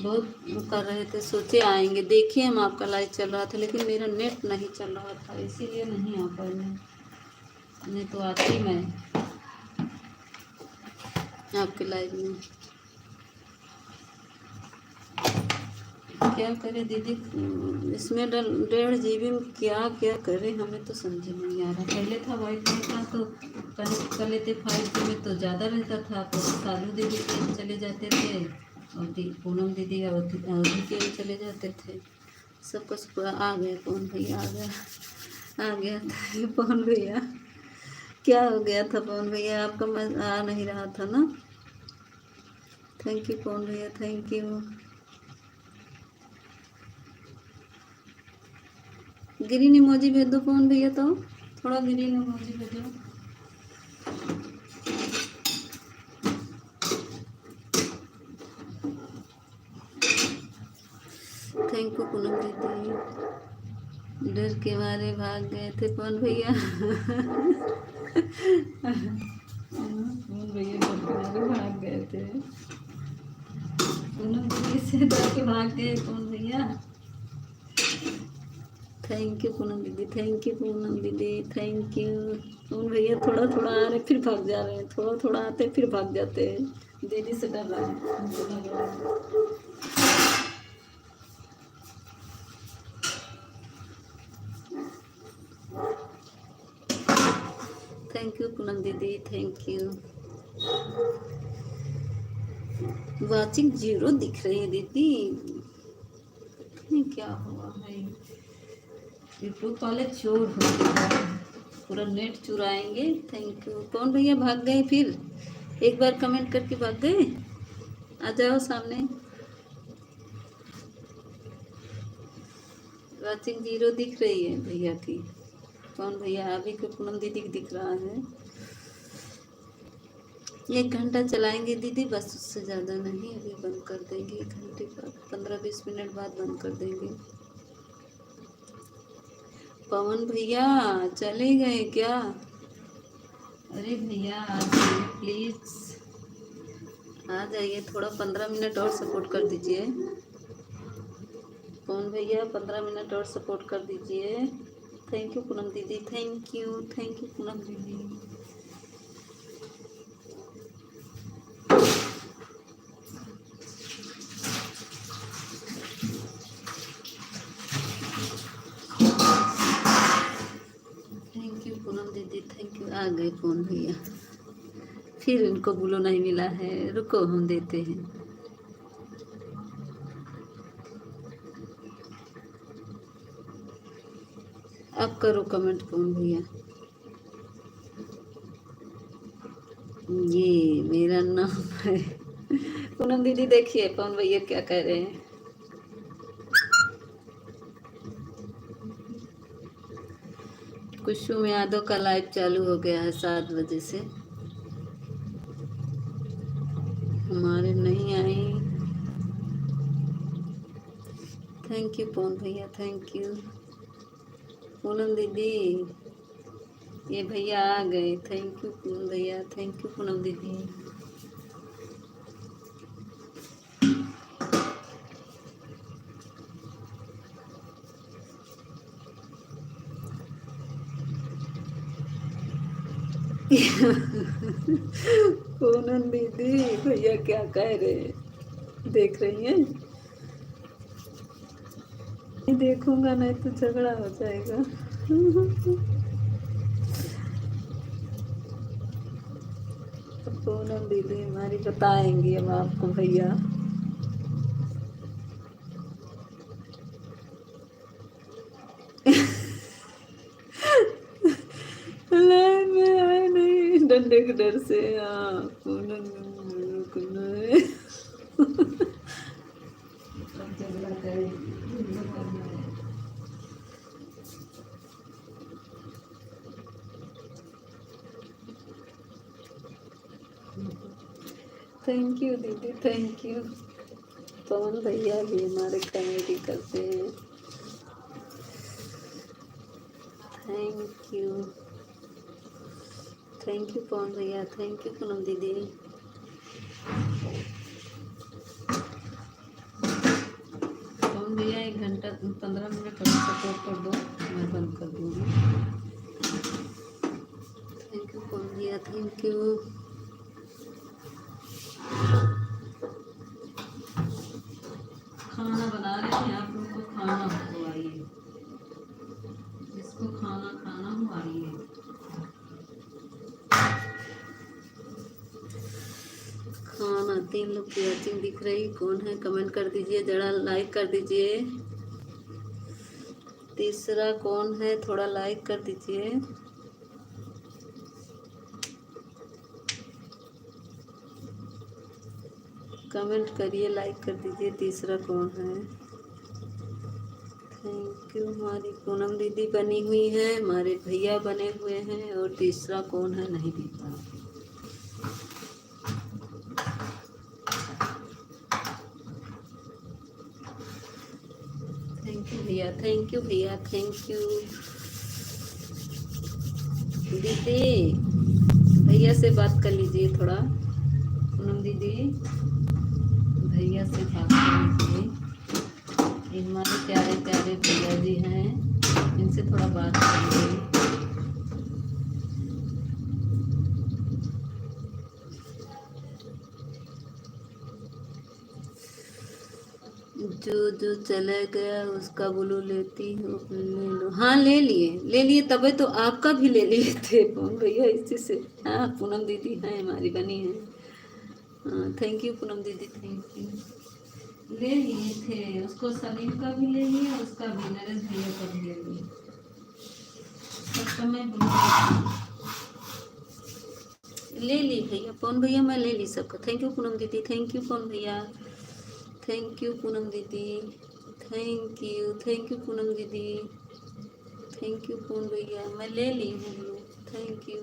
बहुत कर रहे थे, सोचे आएंगे। देखिए हम आपका लाइव चल रहा था लेकिन मेरा नेट नहीं चल रहा था, इसीलिए नहीं आ पाई मैं, नहीं तो आती मैं आपके लाइव में। क्या करें दीदी, इसमें 1.5 GB में क्या क्या करें, हमें तो समझ नहीं आ रहा। पहले था वाईफाई था तो कनेक्ट कर लेते 5G में तो ज़्यादा रहता था, तो सालू दीदी के चले जाते थे और पूनम दीदी अवधि के चले जाते थे। सब कुछ आ गया, कौन भैया आ गया था ये पवन भैया। क्या हो गया था पवन भैया, आपका आ नहीं रहा था ना। थैंक यू पवन भैया, थैंक यू। ग्रीन इमोजी भेज दो पवन भैया, तो थोड़ा ग्रीन इमोजी भेजो। थैंक यू पूनम दीदी। डर के मारे भाग गए थे पवन भैया। पवन भैया डर के मारे भाग गए थे, पूनम दीदी से डर के भाग गए पवन भैया। थैंक यू पूनम दीदी, थैंक यू पूनम दीदी, थैंक यू। पवन भैया थोड़ा थोड़ा आ रहे फिर भाग जा रहे हैं, थोड़ा थोड़ा आते फिर भाग जाते हैं। दीदी से डर रहा है। थैंक यू पूनम दीदी, थैंक यू। वाचिंग 0 दिख रही है दीदी, क्या हुआ है। यूट्यूब वाले चोर हो गए, पूरा नेट चुराएंगे। Thank you. कौन भैया भाग गए फिर, एक बार कमेंट करके भाग गए, आ जाओ सामने। वाचिंग 0 दिख रही है भैया की। कौन भैया, अभी को पूनम दीदी दिख रहा है। 1 घंटा चलाएंगे दीदी बस, उससे ज़्यादा नहीं, अभी बंद कर देंगे 1 घंटे बाद, 15-20 मिनट बाद बंद कर देंगे। पवन भैया चले गए क्या। अरे भैया आ जाइए प्लीज़, आ जाइए, थोड़ा 15 मिनट और सपोर्ट कर दीजिए। पवन भैया 15 मिनट और सपोर्ट कर दीजिए। थैंक यू पूनम दीदी, थैंक यू पूनम दीदी। थैंक यू पूनम दीदी, थैंक यू। आ गए पवन भैया, फिर इनको बुलो नहीं मिला है, रुको हम देते हैं। अब करो कमेंट पवन भैया। ये मेरा नाम है। पूनम दीदी देखिए पवन भैया क्या कह रहे हैं। कुशुम यादव का लाइव चालू हो गया है 7 बजे से, हमारे नहीं आई। थैंक यू पवन भैया, थैंक यू। पूनम दीदी ये भैया आ गए, थैंक यू पूनम भैया, थैंक यू पूनम दीदी। पूनम दीदी भैया क्या कह रहे हैं, देख रही हैं। देखूंगा नहीं तो झगड़ा हो जाएगा। पूनम दीदी हमारी बताएंगी हम आपको भैया। लाइन में आए नहीं डंडे के डर से। हाँ पूनम झगड़ा करेगी। थैंक यू दीदी, थैंक यू। पवन भैया भी हमारे कॉमेडी करते हैं। थैंक यू, थैंक यू पवन भैया, थैंक यू पूनम दीदी। 15 मिनट और सपोर्ट कर दो, मैं बंद कर दूँगी। थैंक यू कौन भैया, थैंक यू। खाना बना रहे हैं, आप लोग को खाना हो, आइए, जिसको खाना खाना हो आइए। खाना 3 लोग की वॉचिंग दिख रही, कौन है कमेंट कर दीजिए, जरा लाइक कर दीजिए। तीसरा कौन है, थोड़ा लाइक कर दीजिए। कमेंट करिए, लाइक कर दीजिए। तीसरा कौन है? Thank you. हमारी पूनम दीदी बनी हुई है, हमारे भैया बने हुए हैं, और तीसरा कौन है नहीं दिख रहा। थैंक यू भैया, थैंक यू भैया, थैंक यू। दीदी भैया से बात कर लीजिए थोड़ा, पूनम दीदी भैया से बात कर लीजिए। ये हमारे प्यारे प्यारे भैया जी हैं, इनसे थोड़ा बात करिए। जो जो चला गया उसका बोलो लेती हूँ, ले लो। हाँ ले लिए तबे तो आपका भी ले लिए थे पूनम भैया, इसी से। हाँ पूनम दीदी हैं, हमारी बनी है। हाँ थैंक यू पूनम दीदी, थैंक यू। ले लिए थे उसको, सलीम का भी ले लिया, उसका भी, नरेश भैया का भी ले लिया। मैं ले ली भैया, पवन भैया मैं ले ली सबका। थैंक यू पूनम दीदी, थैंक यू पवन भैया, थैंक यू पूनम दीदी, थैंक यू पूनम दीदी, थैंक यू पवन भैया, मैं ले ली हूँ। थैंक यू,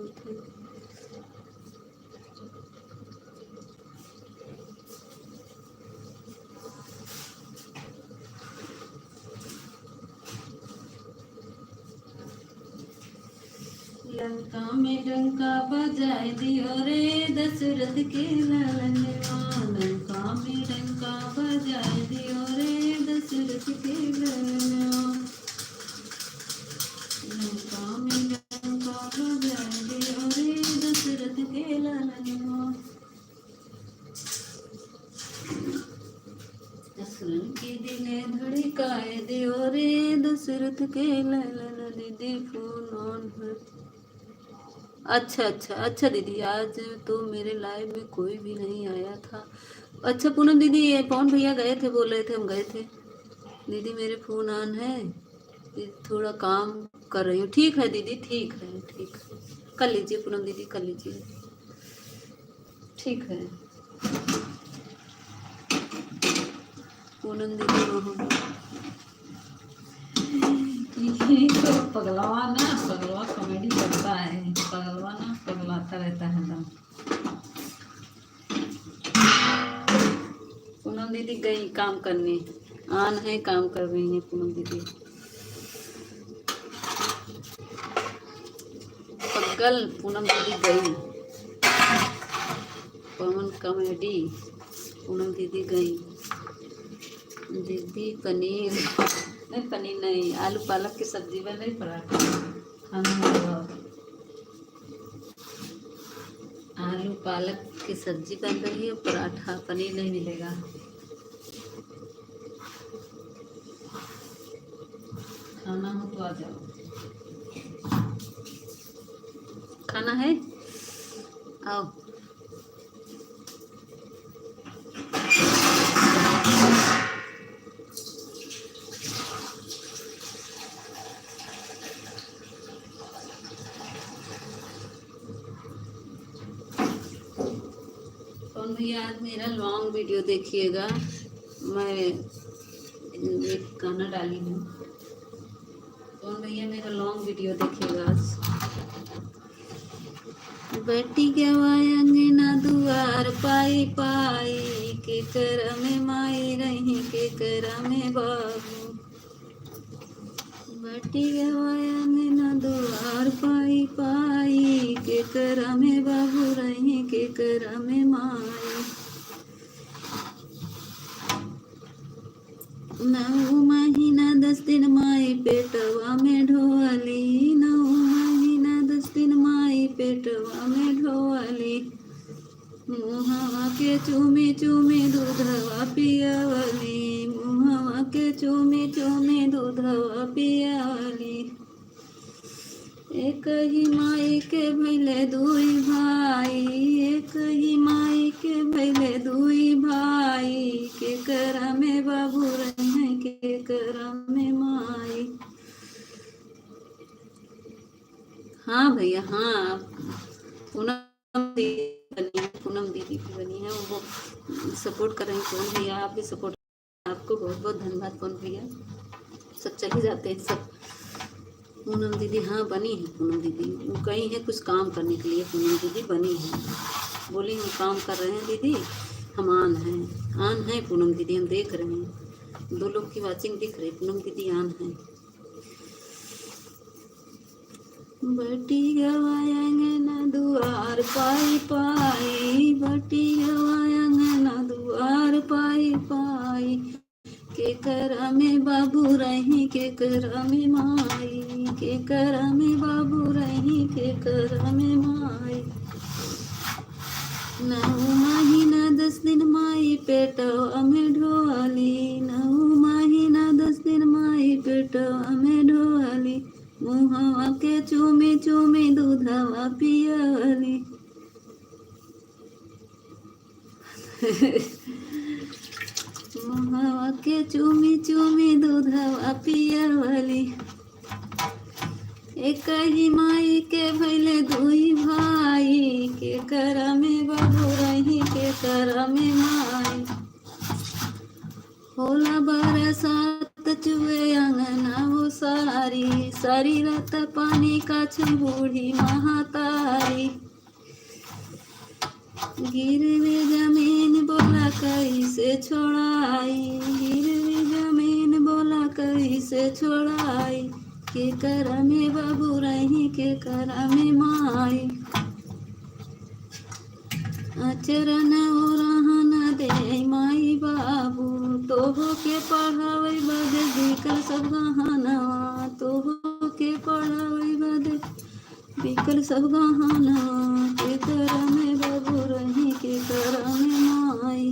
लंका में डंका बजाए दियो रे दशरथ के ललनवा, लंका में डंका बजाए दियो रे दशरथ के ललनवा, लंका में डंका बजाए दियो रे दशरथ के ललनवा, दशरथ के दिले धड़काए दियो रे दशरथ के ललन। दीदी फोन ऑन है। अच्छा दीदी, आज तो मेरे लाइव में कोई भी नहीं आया था। अच्छा पूनम दीदी, ये पवन भैया गए थे, बोल रहे थे हम गए थे। दीदी मेरे फ़ोन ऑन है, थोड़ा काम कर रही हूँ। ठीक है दीदी, ठीक है, ठीक है, कर लीजिए पूनम दीदी, कर लीजिए, ठीक है पूनम दीदी। तो पगलवा ना, पगलवा कॉमेडी करता है, पगलवा ना पगलाता रहता है एकदम। पूनम दीदी गई काम करने, आन है, काम कर रही है पूनम दीदी। पगल पूनम दीदी गई, पवन कॉमेडी पूनम दीदी गई। दीदी पनीर नहीं, पनीर नहीं, आलू पालक की सब्जी बन रही, पराठा खाना होगा। आलू पालक की सब्जी बन रही है, पराठा, पनीर नहीं मिलेगा। खाना हो तो आ जाओ, खाना है आओ। कौन भैया आज मेरा लॉन्ग वीडियो देखिएगा, मैं एक गाना डाली हूँ। कौन भैया मेरा लॉन्ग वीडियो देखिएगा आज। बैठी गवाए अंगना दुआर पाई पाई, के कर में माई रही, के कर में बाबू। बैठी गवाए अंगना दुआर पाई पाई, के कर में बाबू रही, के कर में माई। 9 महीना पेटवा में ढोअली, 9 महीना 10 दिन माई पेटवा में ढोअली। मुहवा के चूमी चूमी दूधवा पियावली, मुहवा के चूमी चूमी दूधवा पियावली। एक ही माई के भैले दुई भाई, एक ही माई के भैले दुई भाई। के करा में बाबू रहे, के करा में माई। हाँ भैया हाँ, पूनम दीदी भी बनी है, वो सपोर्ट कर रही हैं। कौन भैया आप भी सपोर्ट, आपको बहुत बहुत धन्यवाद। कौन भैया सब चले जाते हैं सब। पूनम दीदी हाँ बनी है, पूनम दीदी वो गई है कुछ काम करने के लिए। पूनम दीदी बनी है, बोली हम काम कर रहे हैं दीदी, हम आन हैं पूनम दीदी, हम देख रहे हैं। 2 लोग की वाचिंग दिख रही, पूनम दीदी आन है। बटी गवायंगना दुआर पाई पाई, बटी गवायंगना दुआर पाई पाई। के करा में बाबू रही, के करा में माई, के करा में बाबू रही, के करा में माई। 9 महीना 10 दिन माई पेटवा में ढोअली, 9 महीना 10 दिन माई पेटवा में ढोअली। मुहवा के चूमी चूमी दूधवा पियावली। मुहवा के चूमी चूमी दूधवा पियावली। एक ही माई के भैले दुई भाई। के करा में बाबू रही, के करा में माई। होला बरसात चुए अंगना वो सारी, सारी रात पानी का बूढ़ी महातारी। गिरवी जमीन बोला कैसे छोड़ाई, गिरवी जमीन बोला कैसे छोड़ाई। के करा में बाबू रही, के करा में माई। आचरण ओरहन दे माई बाबू, तोहो के पढ़ावे बदे बिकल सब गहनवा, तोहो के पढ़ावे बदे बिकल सब गहनवा। के करा में बाबू रही, के करा में माई।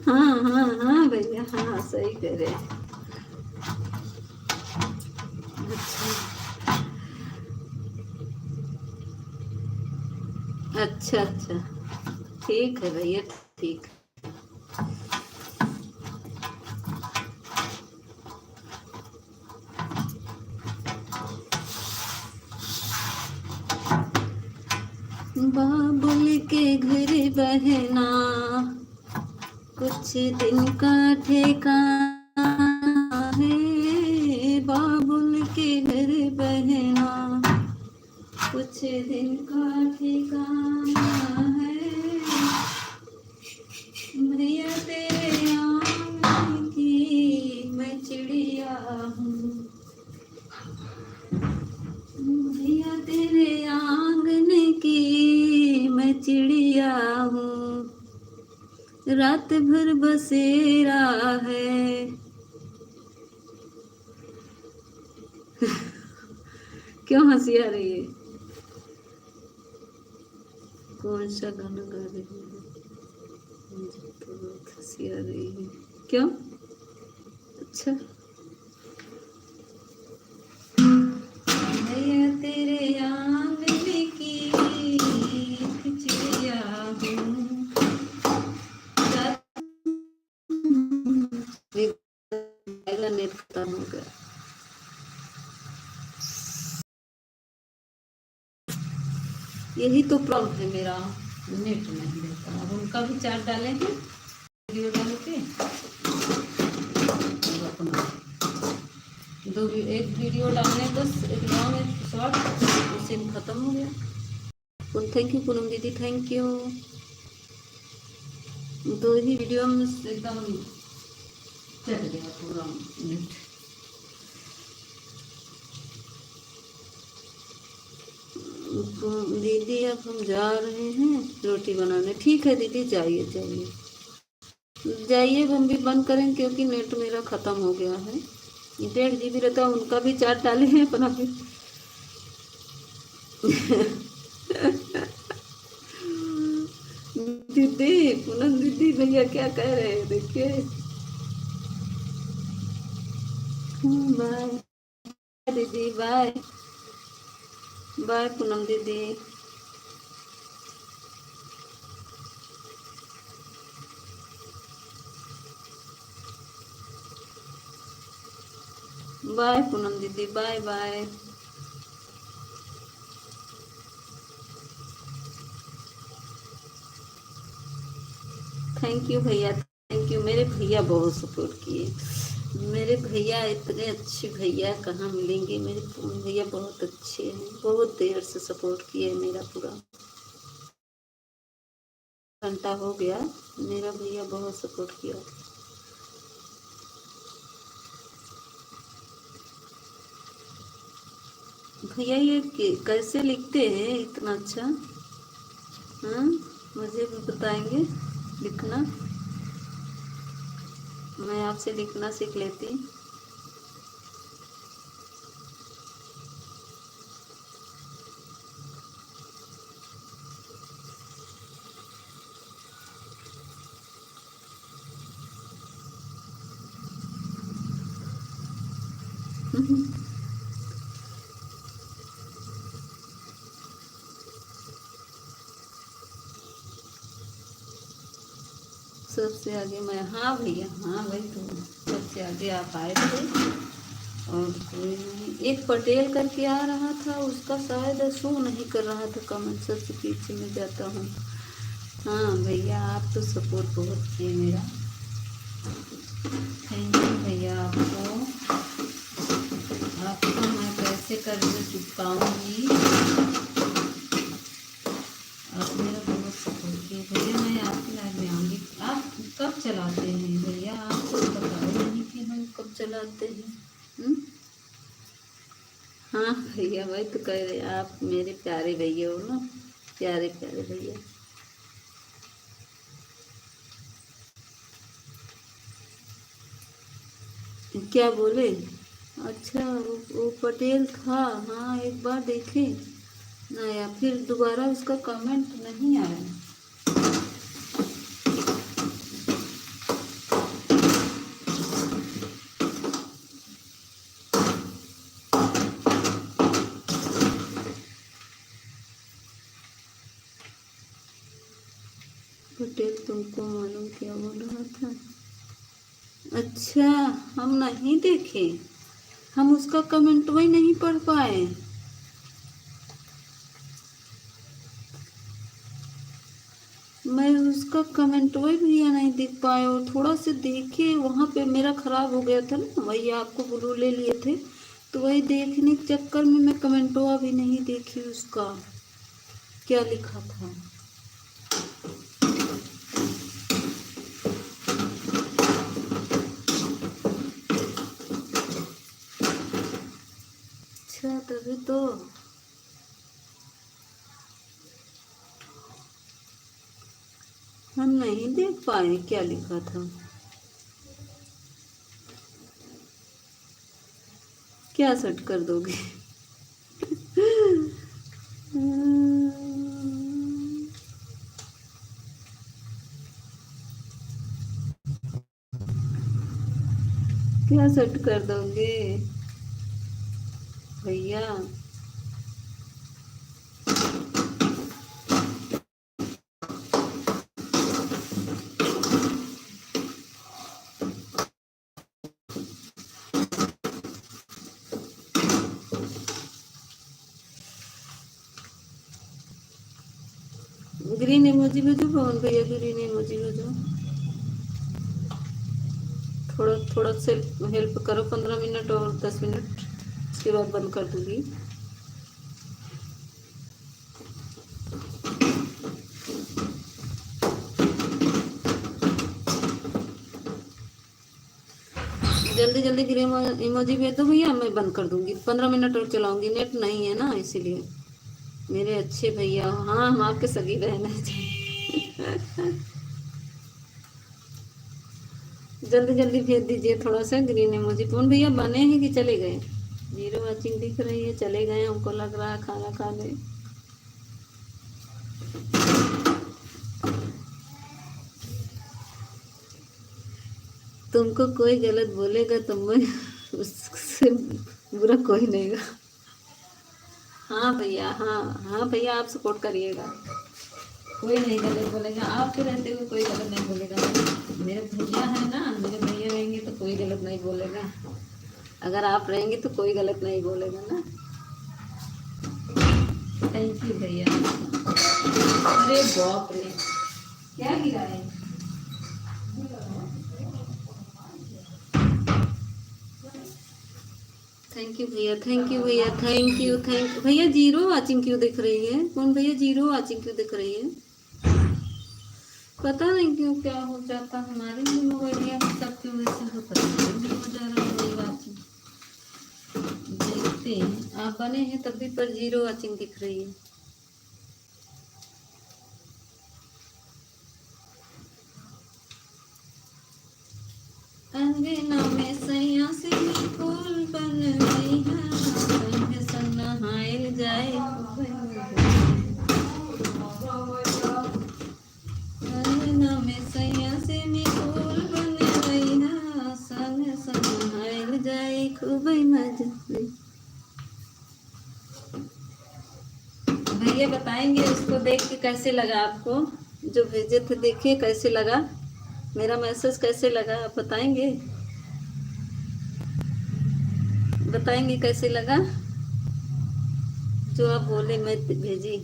हाँ भैया हाँ सही करे। अच्छा ठीक है भैया ठीक। बाबुल के घर बहना कुछ दिन का ठिकाना है, बाबुल के घर बहना कुछ दिन का ठिकाना है। भैया तेरे आंगन की मैं चिड़िया हूँ, भैया तेरे आंगन की मैं चिड़िया हूँ। रात भर बसेरा है। क्यों हंसी आ रही है? कौन सा गाना गा रही है? मुझे तो बहुत हंसी आ रही है। क्यों? अच्छा भैया तेरे आंगन की चिड़िया हूँ। नेट खत्म हो गया। यही तो प्रॉब्लम है मेरा, नेट नहीं रहता। अब उनका भी चार्ज डालेंगे, वीडियो डाल के अपना एक वीडियो डालने बस, एक लॉन्ग एक शॉर्ट, उससे खत्म हो गया। थैंक यू पूनम दीदी, थैंक यू। 2 ही वीडियो में एकदम चल गया पूरा नेट। तो दीदी अब हम जा रहे हैं रोटी बनाने। ठीक है दीदी जाइए जाइए। जाइए, हम भी बंद करें क्योंकि नेट मेरा ख़त्म हो गया है। 1.5 GB रहता है, उनका भी चार्ज डाले हैं अपना भी। दीदी, पूनम दीदी, भैया क्या कह रहे हैं देखिए। बाय दीदी, बाय बाय पूनम दीदी। बाय पूनम दीदी, बाय बाय। थैंक यू भैया, थैंक यू। मेरे भैया बहुत सपोर्ट किए। मेरे भैया इतने अच्छे भैया कहाँ मिलेंगे। मेरे भैया बहुत अच्छे हैं, बहुत देर से सपोर्ट किए मेरा पूरा घंटा हो गया। मेरा भैया बहुत सपोर्ट किया। भैया ये कैसे लिखते हैं इतना अच्छा? हाँ, मुझे भी बताएंगे लिखना, मैं आपसे लिखना सीख लेती। सबसे आगे मैं, हाँ भैया, हाँ भाई, तो सबसे आगे आप आए थे। और कोई नहीं, एक पटेल करके आ रहा था, उसका शायद शो नहीं कर रहा था कमेंट, सबसे पीछे में जाता हूँ। हाँ भैया, आप तो सपोर्ट बहुत किए मेरा। थैंक यू भैया आपको। आपको मैं कैसे कर्ज चुकाऊंगी? आप मेरा बहुत सपोर्ट किए भैया। मैं आपकी लाइव में आऊँगी। आप कब चलाते हैं भैया? आप तो बताओ नहीं कि हम कब चलाते हैं। हुँ? हाँ भैया, वही तो कह रहे हैं, आप मेरे प्यारे भैया हो ना, प्यारे प्यारे भैया। क्या बोले? अच्छा, वो पटेल था, हाँ एक बार देखे ना, या फिर दोबारा उसका कमेंट नहीं आया। पटेल तुमको मालूम क्या बोल रहा था? अच्छा, हम नहीं देखे, हम उसका कमेंट वही नहीं पढ़ पाए। मैं उसका कमेंट वही भैया नहीं देख पाए, और थोड़ा से देखे वहाँ पे मेरा ख़राब हो गया था ना, वही आपको ब्लू ले लिए थे, तो वही देखने के चक्कर में मैं कमेंटवा भी नहीं देखी उसका क्या लिखा था। अच्छा, तभी तो। हम नहीं देख पाए क्या लिखा था। क्या सेट कर दोगे? क्या सेट कर दोगे भैया? ग्रीन इमोजी भेजो पवन भैया, ग्रीन इमोजी भेजो। थोड़ा थोड़ा से हेल्प करो, 15 मिनट और 10 मिनट, उसके बाद बंद कर दूंगी। जल्दी जल्दी ग्रीन इमोजी भेज दो भैया, मैं बंद कर दूंगी। 15 मिनट और चलाऊंगी, नेट नहीं है ना इसीलिए। मेरे अच्छे भैया, हाँ हम आपके सगी बहन हैं। जल्दी जल्दी भेज दीजिए थोड़ा सा ग्रीन इमोजी। कौन भैया बने हैं कि चले गए? जीरो वॉचिंग दिख रही है, चले गए हमको लग रहा है खाना खाने। तुमको कोई गलत बोलेगा तो मैं उससे बुरा कोई नहीं गा। हाँ भैया, हाँ हाँ भैया, आप सपोर्ट करिएगा, कोई नहीं गलत बोलेगा। आपके रहते हुए कोई गलत नहीं बोलेगा। मेरे भैया है ना, मेरे भैया रहेंगे तो कोई गलत नहीं बोलेगा। अगर आप रहेंगे तो कोई गलत नहीं बोलेगा ना। थैंक यू भैया। अरे बाप रे, क्या गिरा है? थैंक यू भैया, थैंक यू भैया, थैंक यू, थैंक यू भैया। जीरो वाचिंग क्यों दिख रही है? कौन भैया जीरो वाचिंग क्यों दिख रही है? पता नहीं क्यों, क्या हो जाता हमारे भी मोबाइल या सब क्यों वैसे हो, पता नहीं हो जा रहा है वाचिंग। देखते हैं, आप बने हैं तब भी पर जीरो वाचिंग दिख रही है। अंगना में सैया से फूल बन गई है, संग संग नहाइल जाए। अंगना में सैया से फूल बन गई है, संग संग नहाइल जाए खूब मजा। भैया बताएंगे उसको देख के कैसे लगा आपको, जो भेजे थे देखिए कैसे लगा, मेरा मैसेज कैसे लगा आप बताएंगे? बताएंगे कैसे लगा जो आप बोले मैं भेजी,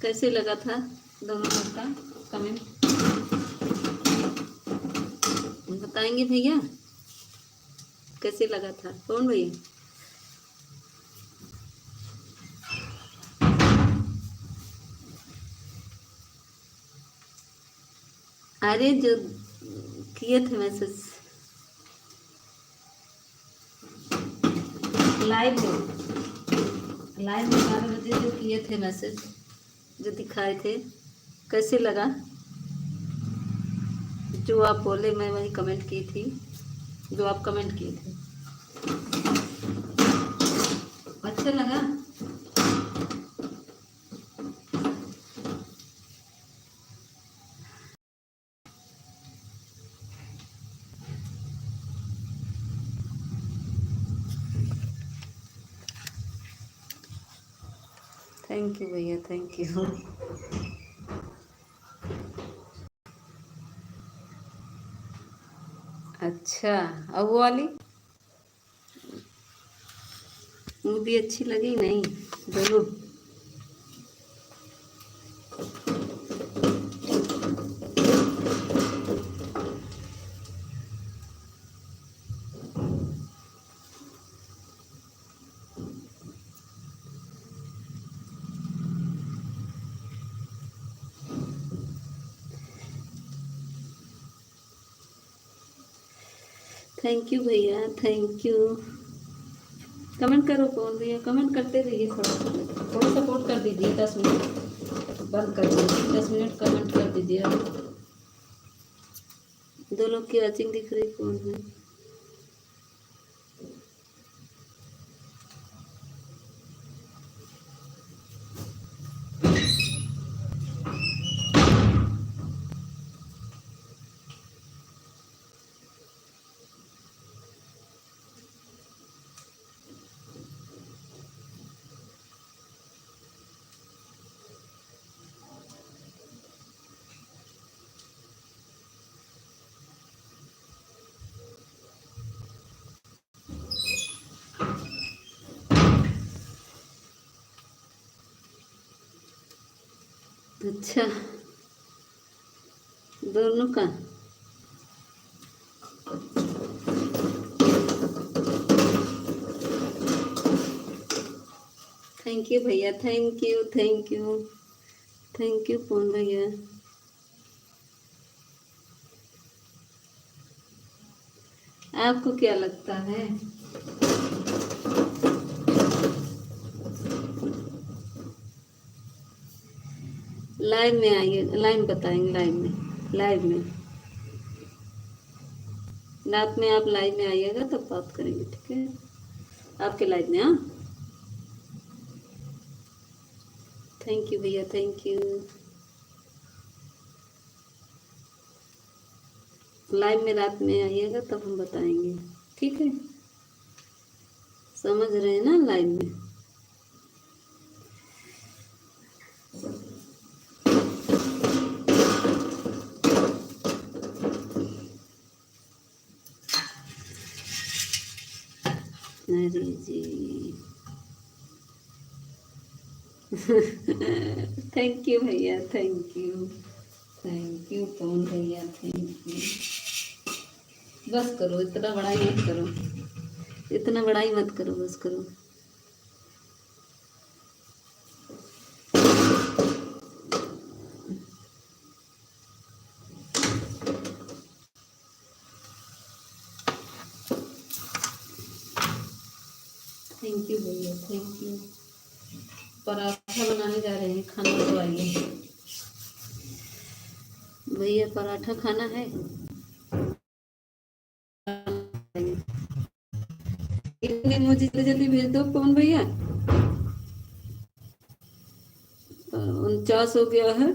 कैसे लगा था दोनों लोग का कमेंट बताएंगे भैया, कैसे लगा था? कौन भैया? अरे जो किए थे मैसेज लाइव में, लाइव में 12 बजे जो किए थे मैसेज, जो दिखाए थे, कैसे लगा? जो आप बोले मैं वही कमेंट की थी, जो आप कमेंट किए थे, अच्छा लगा? थैंक यू भैया, थैंक यू। अच्छा, अब वो वाली मूवी अच्छी लगी नहीं? दोनों थैंक यू भैया, थैंक यू। कमेंट करो कौन भैया, कमेंट करते रहिए, थोड़ा थोड़ा सपोर्ट कर दीजिए। 10 मिनट बंद कर दीजिए, 10 मिनट कमेंट कर दीजिए। दो लोग की वॉचिंग दिख रही, कौन है? अच्छा, दोनों का थैंक यू भैया, thank you, thank you, thank you कौन भैया। आपको क्या लगता है? लाइव में आइए, लाइव बताएंगे, लाइव में, लाइव में। रात में आप लाइव में आइएगा तब बात करेंगे, ठीक है? आपके लाइव में। हाँ, थैंक यू भैया, थैंक यू। लाइव में रात में आइएगा तब हम बताएंगे, ठीक है? समझ रहे हैं ना? लाइव में अरे जी थैंक यू भैया, थैंक यू, थैंक यू कौन भैया, थैंक यू। बस करो, इतना बड़ाई मत करो, इतना बड़ाई मत करो, बस करो। थैंक यू भैया, थैंक यू। पराठा बनाने जा रहे हैं, खाना तो आइए भैया, पराठा खाना है। मुझे जल्दी भेज दो कौन भैया। 49 हो गया है,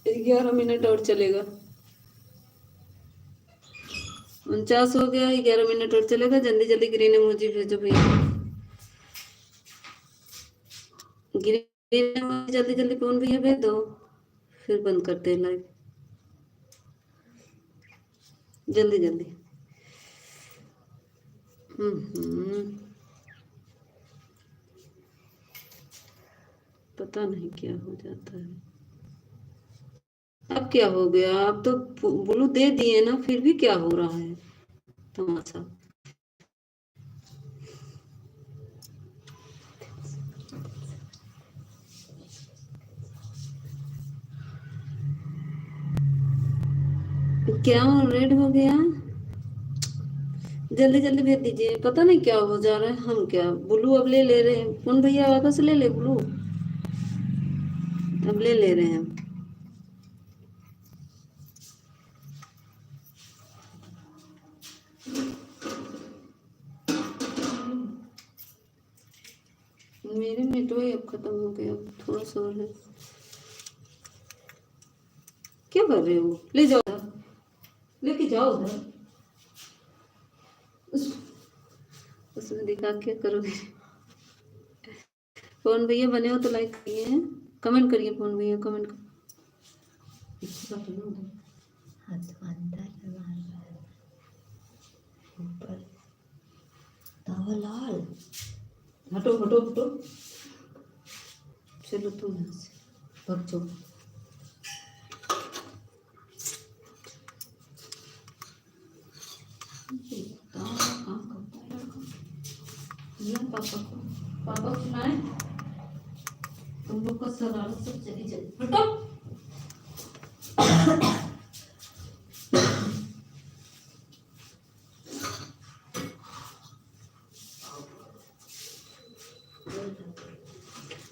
11 मिनट और चलेगा। 49 हो गया, 11 मिनट और चलेगा। जल्दी जल्दी ग्रीन इमोजी भेजो भैया, ग्रीन इमोजी जल्दी जल्दी कौन भैया भेज दो, फिर बंद करते हैं लाइव। जल्दी जल्दी। पता नहीं क्या हो जाता है। अब क्या हो गया? अब तो ब्लू दे दिए ना, फिर भी क्या हो रहा है तमाशा? क्या रेड हो गया? जल्दी जल्दी भेज दीजिए। पता नहीं क्या हो जा रहा है। हम क्या ब्लू अब ले रहे हैं? कौन भैया वापस ले ले ब्लू, अब ले रहे हैं। मेरे नेटवर्क अब खत्म हो गया, थोड़ा सा और है। क्या कर रहे हो? ले जाओ उधर, लेके जाओ उधर। उसमें दिखा क्या करोगे? कौन भैया बने हो तो लाइक करिए, कमेंट करिए। कौन भैया कमेंट कर। लाल, हटो हटो हटो, चलो तुम यहाँ से भग जाओ। पापा को, पापा सुनाए तुम लोग का शरारत सब चली चली। हटो।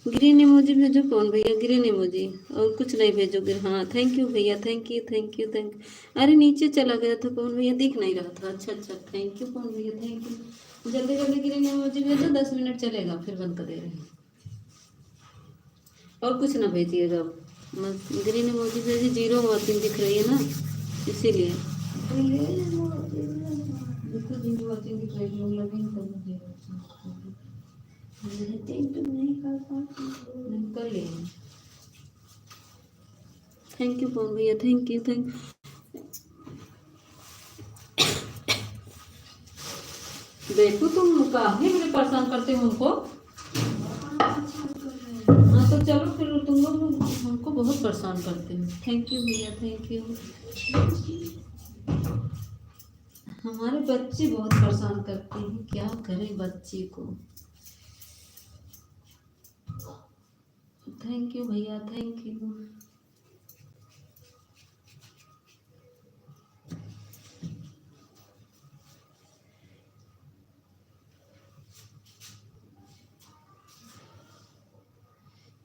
ग्रीन इमोजी भेजो कौन भैया, ग्रीन इमोजी, और कुछ नहीं भेजोगे? हाँ थैंक यू भैया, thank you thank you thank you. अरे नीचे चला गया था कौन भैया, दिख नहीं रहा था। अच्छा अच्छा, थैंक यू कौन भैया, थैंक यू। जल्दी जल्दी ग्रीन इमोजी भेजो, 10 मिनट चलेगा, फिर बंद कर दे रहे हैं। और कुछ ना भेजिएगा, ग्रीन इमोजी भेजिए। 0 वॉचिंग दिख रही है ना, इसीलिए देखो 0 वॉचिंग दिख रही है, लॉगिन कर लीजिए। नहीं कर लिए। थैंक यू कौन भैया, थैंक यू थैंक। देखो तुम काहे मेरे परेशान करते हो हमको। हाँ तो चलो फिर, तुम लोग हमको बहुत परेशान करते हो। थैंक यू भैया, थैंक यू। हमारे बच्चे बहुत परेशान करते हैं, क्या करें बच्चे को। थैंक यू भैया, थैंक यू।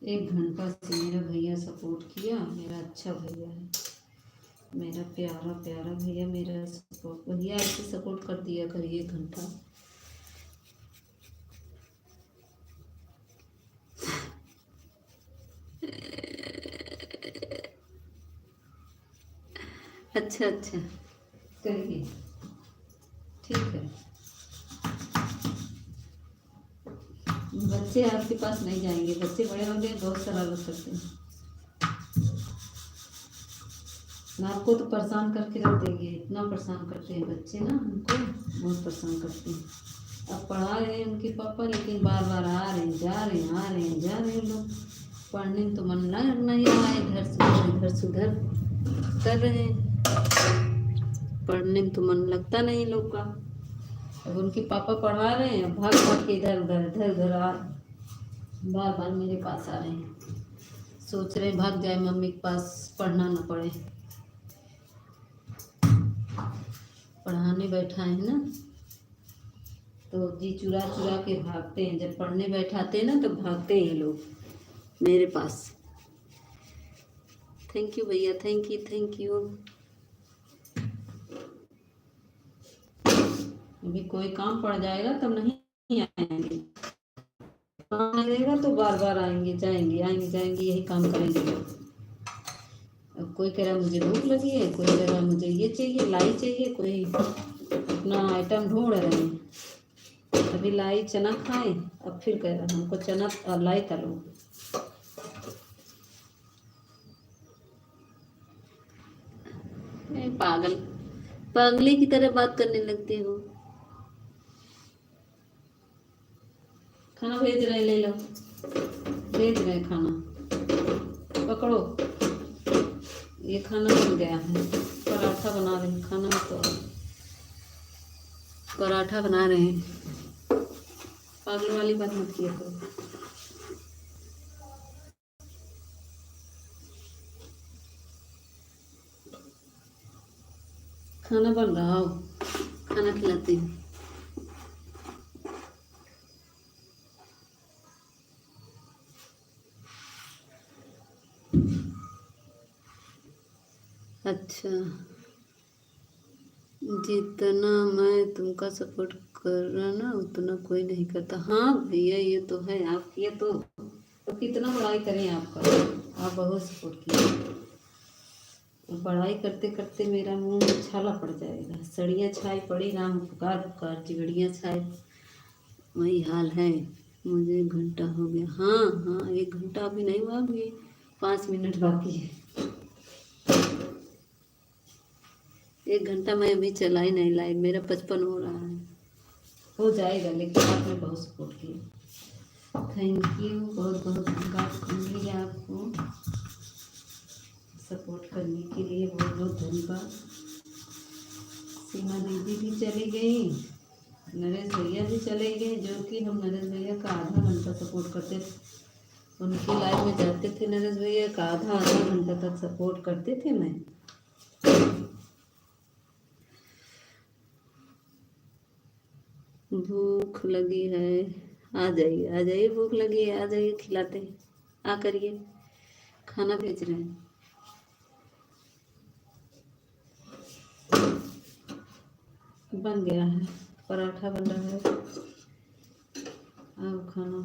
एक घंटा से मेरा भैया सपोर्ट किया, मेरा अच्छा भैया है। मेरा प्यारा प्यारा भैया, मेरा सपोर्ट भैया ऐसे सपोर्ट कर दिया करिए 1 घंटा। अच्छा अच्छा करिए, ठीक है। बच्चे आपके पास नहीं जाएंगे, बच्चे बड़े हो गए, बहुत शरारत करते हैं ना, आपको तो परेशान करके रख देंगे, इतना परेशान करते हैं बच्चे ना, हमको बहुत परेशान करते हैं। अब पढ़ा रहे हैं उनके पापा, लेकिन बार बार आ रहे हैं जा रहे हैं, आ रहे हैं जा रहे हैं लोग। पढ़ने में तो मन नहीं रहा है, इधर से उधर कर रहे हैं, पढ़ने में तो मन लगता नहीं लोग का। अब उनके पापा पढ़ा रहे हैं, भाग भाग के इधर उधर आ, बार बार मेरे पास आ रहे हैं, सोच रहे भाग जाए मम्मी के पास, पढ़ना ना पड़े। पढ़ाने बैठा है ना तो जी चुरा चुरा के भागते हैं, जब पढ़ने बैठाते हैं ना तो भागते हैं लोग मेरे पास। थैंक यू भैया, थैंक यू थैंक यू। अभी कोई काम पड़ जाएगा तब नहीं आएंगे, काम लगेगा तो बार बार आएंगे जाएंगे, आएंगे जाएंगे, यही काम करेंगे लोग। अब कोई कह रहा मुझे भूख लगी है, कोई कह रहा मुझे ये चाहिए, लाई चाहिए, कोई अपना आइटम ढूंढ रहे हैं। अभी लाई चना खाए, अब फिर कह रहा हमको चना और लाई तलो। पागल पागली की तरह बात करने लगते हो। खाना भेज रहे, ले लो, भेज रहे खाना, पकड़ो। ये खाना बन गया है, पराठा बना रहे हैं, खाना में तो पराठा बना रहे हैं। पागल वाली बात मत किया करो। खाना बन रहा हो, खाना खिलाते हैं। अच्छा, जितना मैं तुमका सपोर्ट कर रहा ना उतना कोई नहीं करता। हाँ भैया ये तो है, आप ये तो कितना बड़ाई करें आपका, आप बहुत सपोर्ट किए। पढ़ाई करते करते मेरा मुंह में छाला पड़ जाएगा, सड़ियाँ छाई पड़ी, राम पुकार पुकार चिगड़ियाँ छाए, वही हाल है। मुझे 1 घंटा हो गया, हाँ हाँ 1 घंटा अभी नहीं हुआ, अभी 5 मिनट बाकी है। 1 घंटा मैं अभी चला ही नहीं, लाइव मेरा 55 हो रहा है, हो जाएगा, लेकिन आपने बहुत सपोर्ट किया, थैंक यू, बहुत बहुत धन्यवाद दूँगी आपको सपोर्ट करने के लिए, बहुत बहुत धन्यवाद। सीमा दीदी भी चली गई, नरेश भैया भी चले गए, जो कि हम नरेश भैया का आधा घंटा सपोर्ट करते थे, उनकी लाइव में जाते थे, नरेश भैया का आधा घंटा तक सपोर्ट करते थे। मैं भूख लगी है, आ जाइए आ जाइए, भूख लगी है आ जाइए, खिलाते हैं, आ करिए, खाना भेज रहे हैं। बन गया है, पराठा बन रहा है, अब खाना,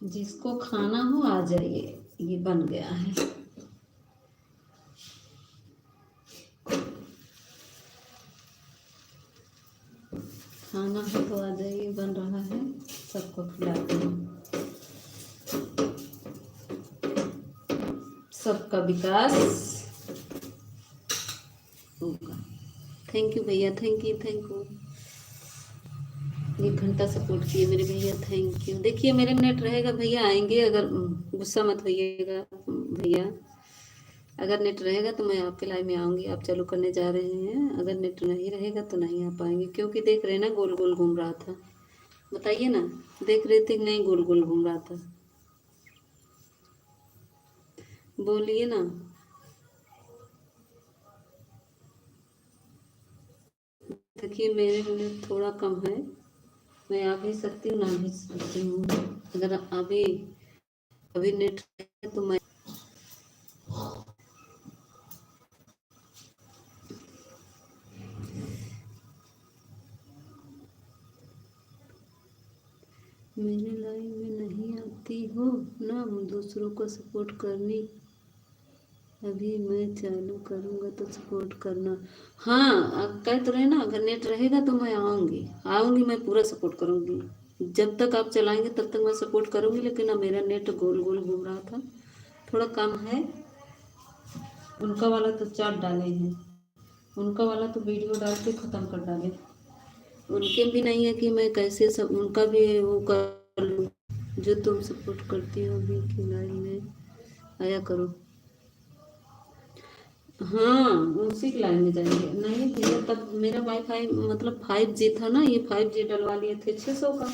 जिसको खाना हो आ जाइए, ये बन गया है। खाना हो तो आ जाइए, बन रहा है, सबको खिलाते हैं, सबका विकास होगा। थैंक यू भैया, थैंक यू थैंक यू। 1 घंटा सपोर्ट किए मेरे भैया, थैंक यू। देखिए मेरे नेट रहेगा भैया, आएंगे, अगर गुस्सा मत होइएगा भैया, अगर नेट रहेगा तो मैं आपके लाइव में आऊँगी। आप चालू करने जा रहे हैं, अगर नेट नहीं रहेगा तो नहीं आ पाएंगे, क्योंकि देख रहे ना गोल गोल घूम रहा था, बताइए ना, देख रहे थे कि नहीं गोल गोल घूम रहा था, बोलिए ना। देखिए मेरे में थोड़ा कम है, मैं आ भी सकती हूँ ना भी सकती हूँ, अगर अभी अभी नेट है तो मैं मेरे लाइव में नहीं आती हो ना, दूसरों को सपोर्ट करनी। अभी मैं चालू करूँगा तो सपोर्ट करना। हाँ, आप कह तो रहे ना, अगर नेट रहेगा तो मैं आऊँगी आऊँगी, मैं पूरा सपोर्ट करूँगी। जब तक आप चलाएंगे तब तक मैं सपोर्ट करूँगी, लेकिन अब मेरा नेट गोल गोल घूम रहा था, थोड़ा कम है। उनका वाला तो चार्ट डाले हैं, उनका वाला तो वीडियो डाल के ख़त्म कर डाले। उनके भी नहीं है कि मैं कैसे सब उनका भी वो कर लूँ। जो तुम सपोर्ट करती हो अभी की लाइव में आया करो। हाँ, उसी की लाइन में जाएंगे। नहीं भैया, तब मेरा वाईफाई मतलब 5G था ना, ये 5G डलवा लिए थे 600 का,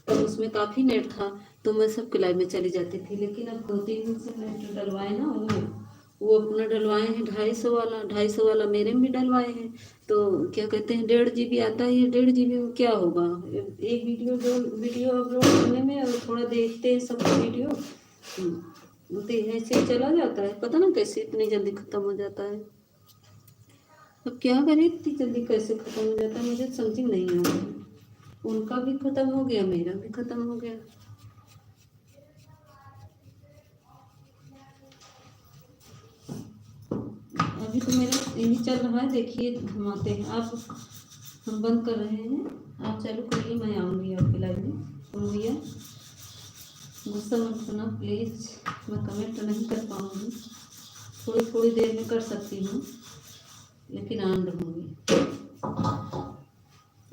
तब उसमें काफ़ी नेट था, तो मैं सबके लाइन में चली जाती थी। लेकिन अब 2-3 दिन से नेट डलवाए ना, वो अपना डलवाए हैं 250 वाला, 250 वाला मेरे में भी डलवाए हैं। तो क्या कहते हैं, 1.5 GB आता है। ये 1.5 GB में क्या होगा, एक वीडियो दो वीडियो अपलोड करने में, और थोड़ा देखते हैं सब वीडियो, वो तो ऐसे ही चला जाता है। पता ना कैसे इतनी जल्दी ख़त्म हो जाता है। अब क्या करें, इतनी जल्दी कैसे ख़त्म हो जाता है, मुझे समझिंग नहीं आ रहा है। उनका भी ख़त्म हो गया, मेरा भी ख़त्म हो गया। अभी तो मेरा यही चल रहा है, देखिए घुमाते हैं आप। हम बंद कर रहे हैं, आप चालू करिए, मैं आऊँगी आपके लाइव में। सुन भैया, गुस्सा मत करना प्लीज़, मैं कमेंट नहीं कर पाऊँगी, थोड़ी थोड़ी देर में कर सकती हूँ, लेकिन ऑन रहूँगी।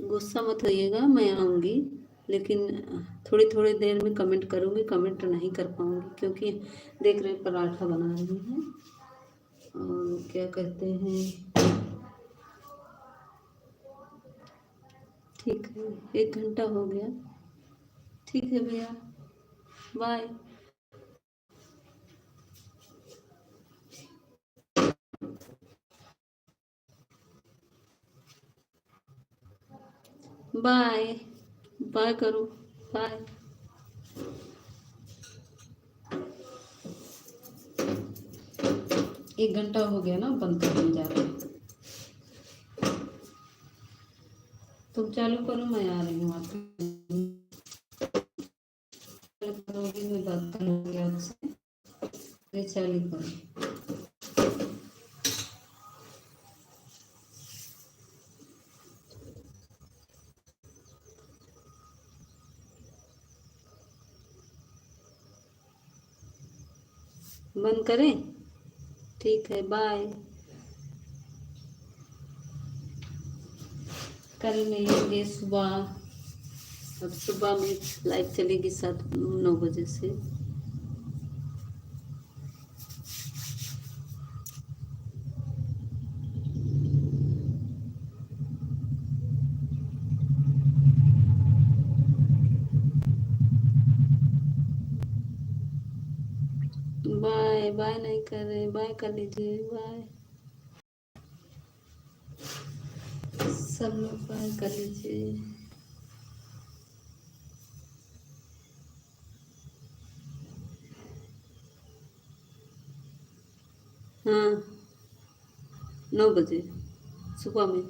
गुस्सा मत होइएगा, मैं आऊँगी, लेकिन थोड़ी थोड़ी देर में कमेंट करूँगी, कमेंट नहीं कर पाऊँगी, क्योंकि देख रहे पराठा बना रही हैं, और क्या कहते हैं, ठीक है 1 घंटा हो गया। ठीक है भैया, बाय। बाय बाय करो, बाय। 1 घंटा हो गया ना, बंद करने जा रहे हैं। तुम चालू करो, मैं आ रही हूँ आपके। चालू करोगी, मैं बात करूँगी आपसे, ये चालू करो। बंद करें, ठीक है, बाय। कल मिलेंगे सुबह। अब सुबह में लाइव चलेगी 7-9 बजे से। बाय बाय नहीं कर रहे, बाय कर लीजिए, बाय। सब लोग बाय कर लीजिए। हाँ, 9 बजे सुबह में।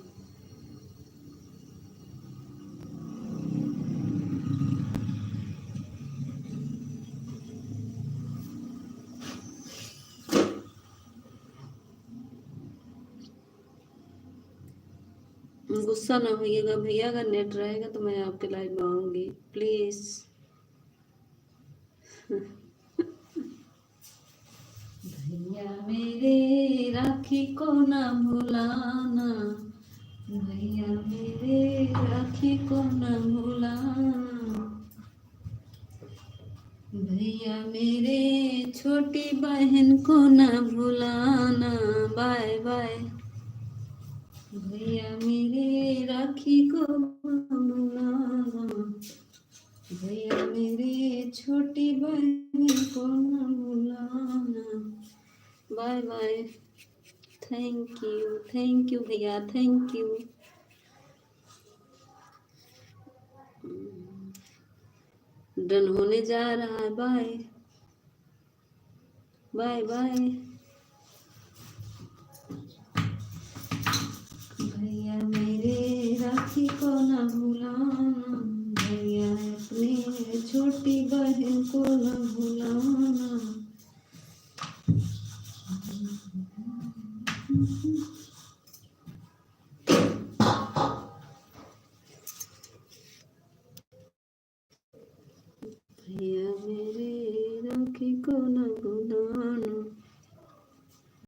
गुस्सा ना होइएगा भैया, अगर नेट रहेगा तो मैं आपके लाइव में आऊँगी, प्लीज़। भैया मेरे राखी को ना भुलाना, भैया मेरे राखी को ना भुलाना, भैया मेरे छोटी बहन को ना भुलाना। Bye bye. भैया मेरे राखी को ना भुलाना, भैया मेरे छोटी बहन को ना भुलाना। Bye bye. थैंक यू भैया, थैंक यू। डन होने जा रहा है, बाय बाय बाय। भैया मेरे राखी को ना भुलाना, भैया अपनी छोटी बहन को न भुलाना।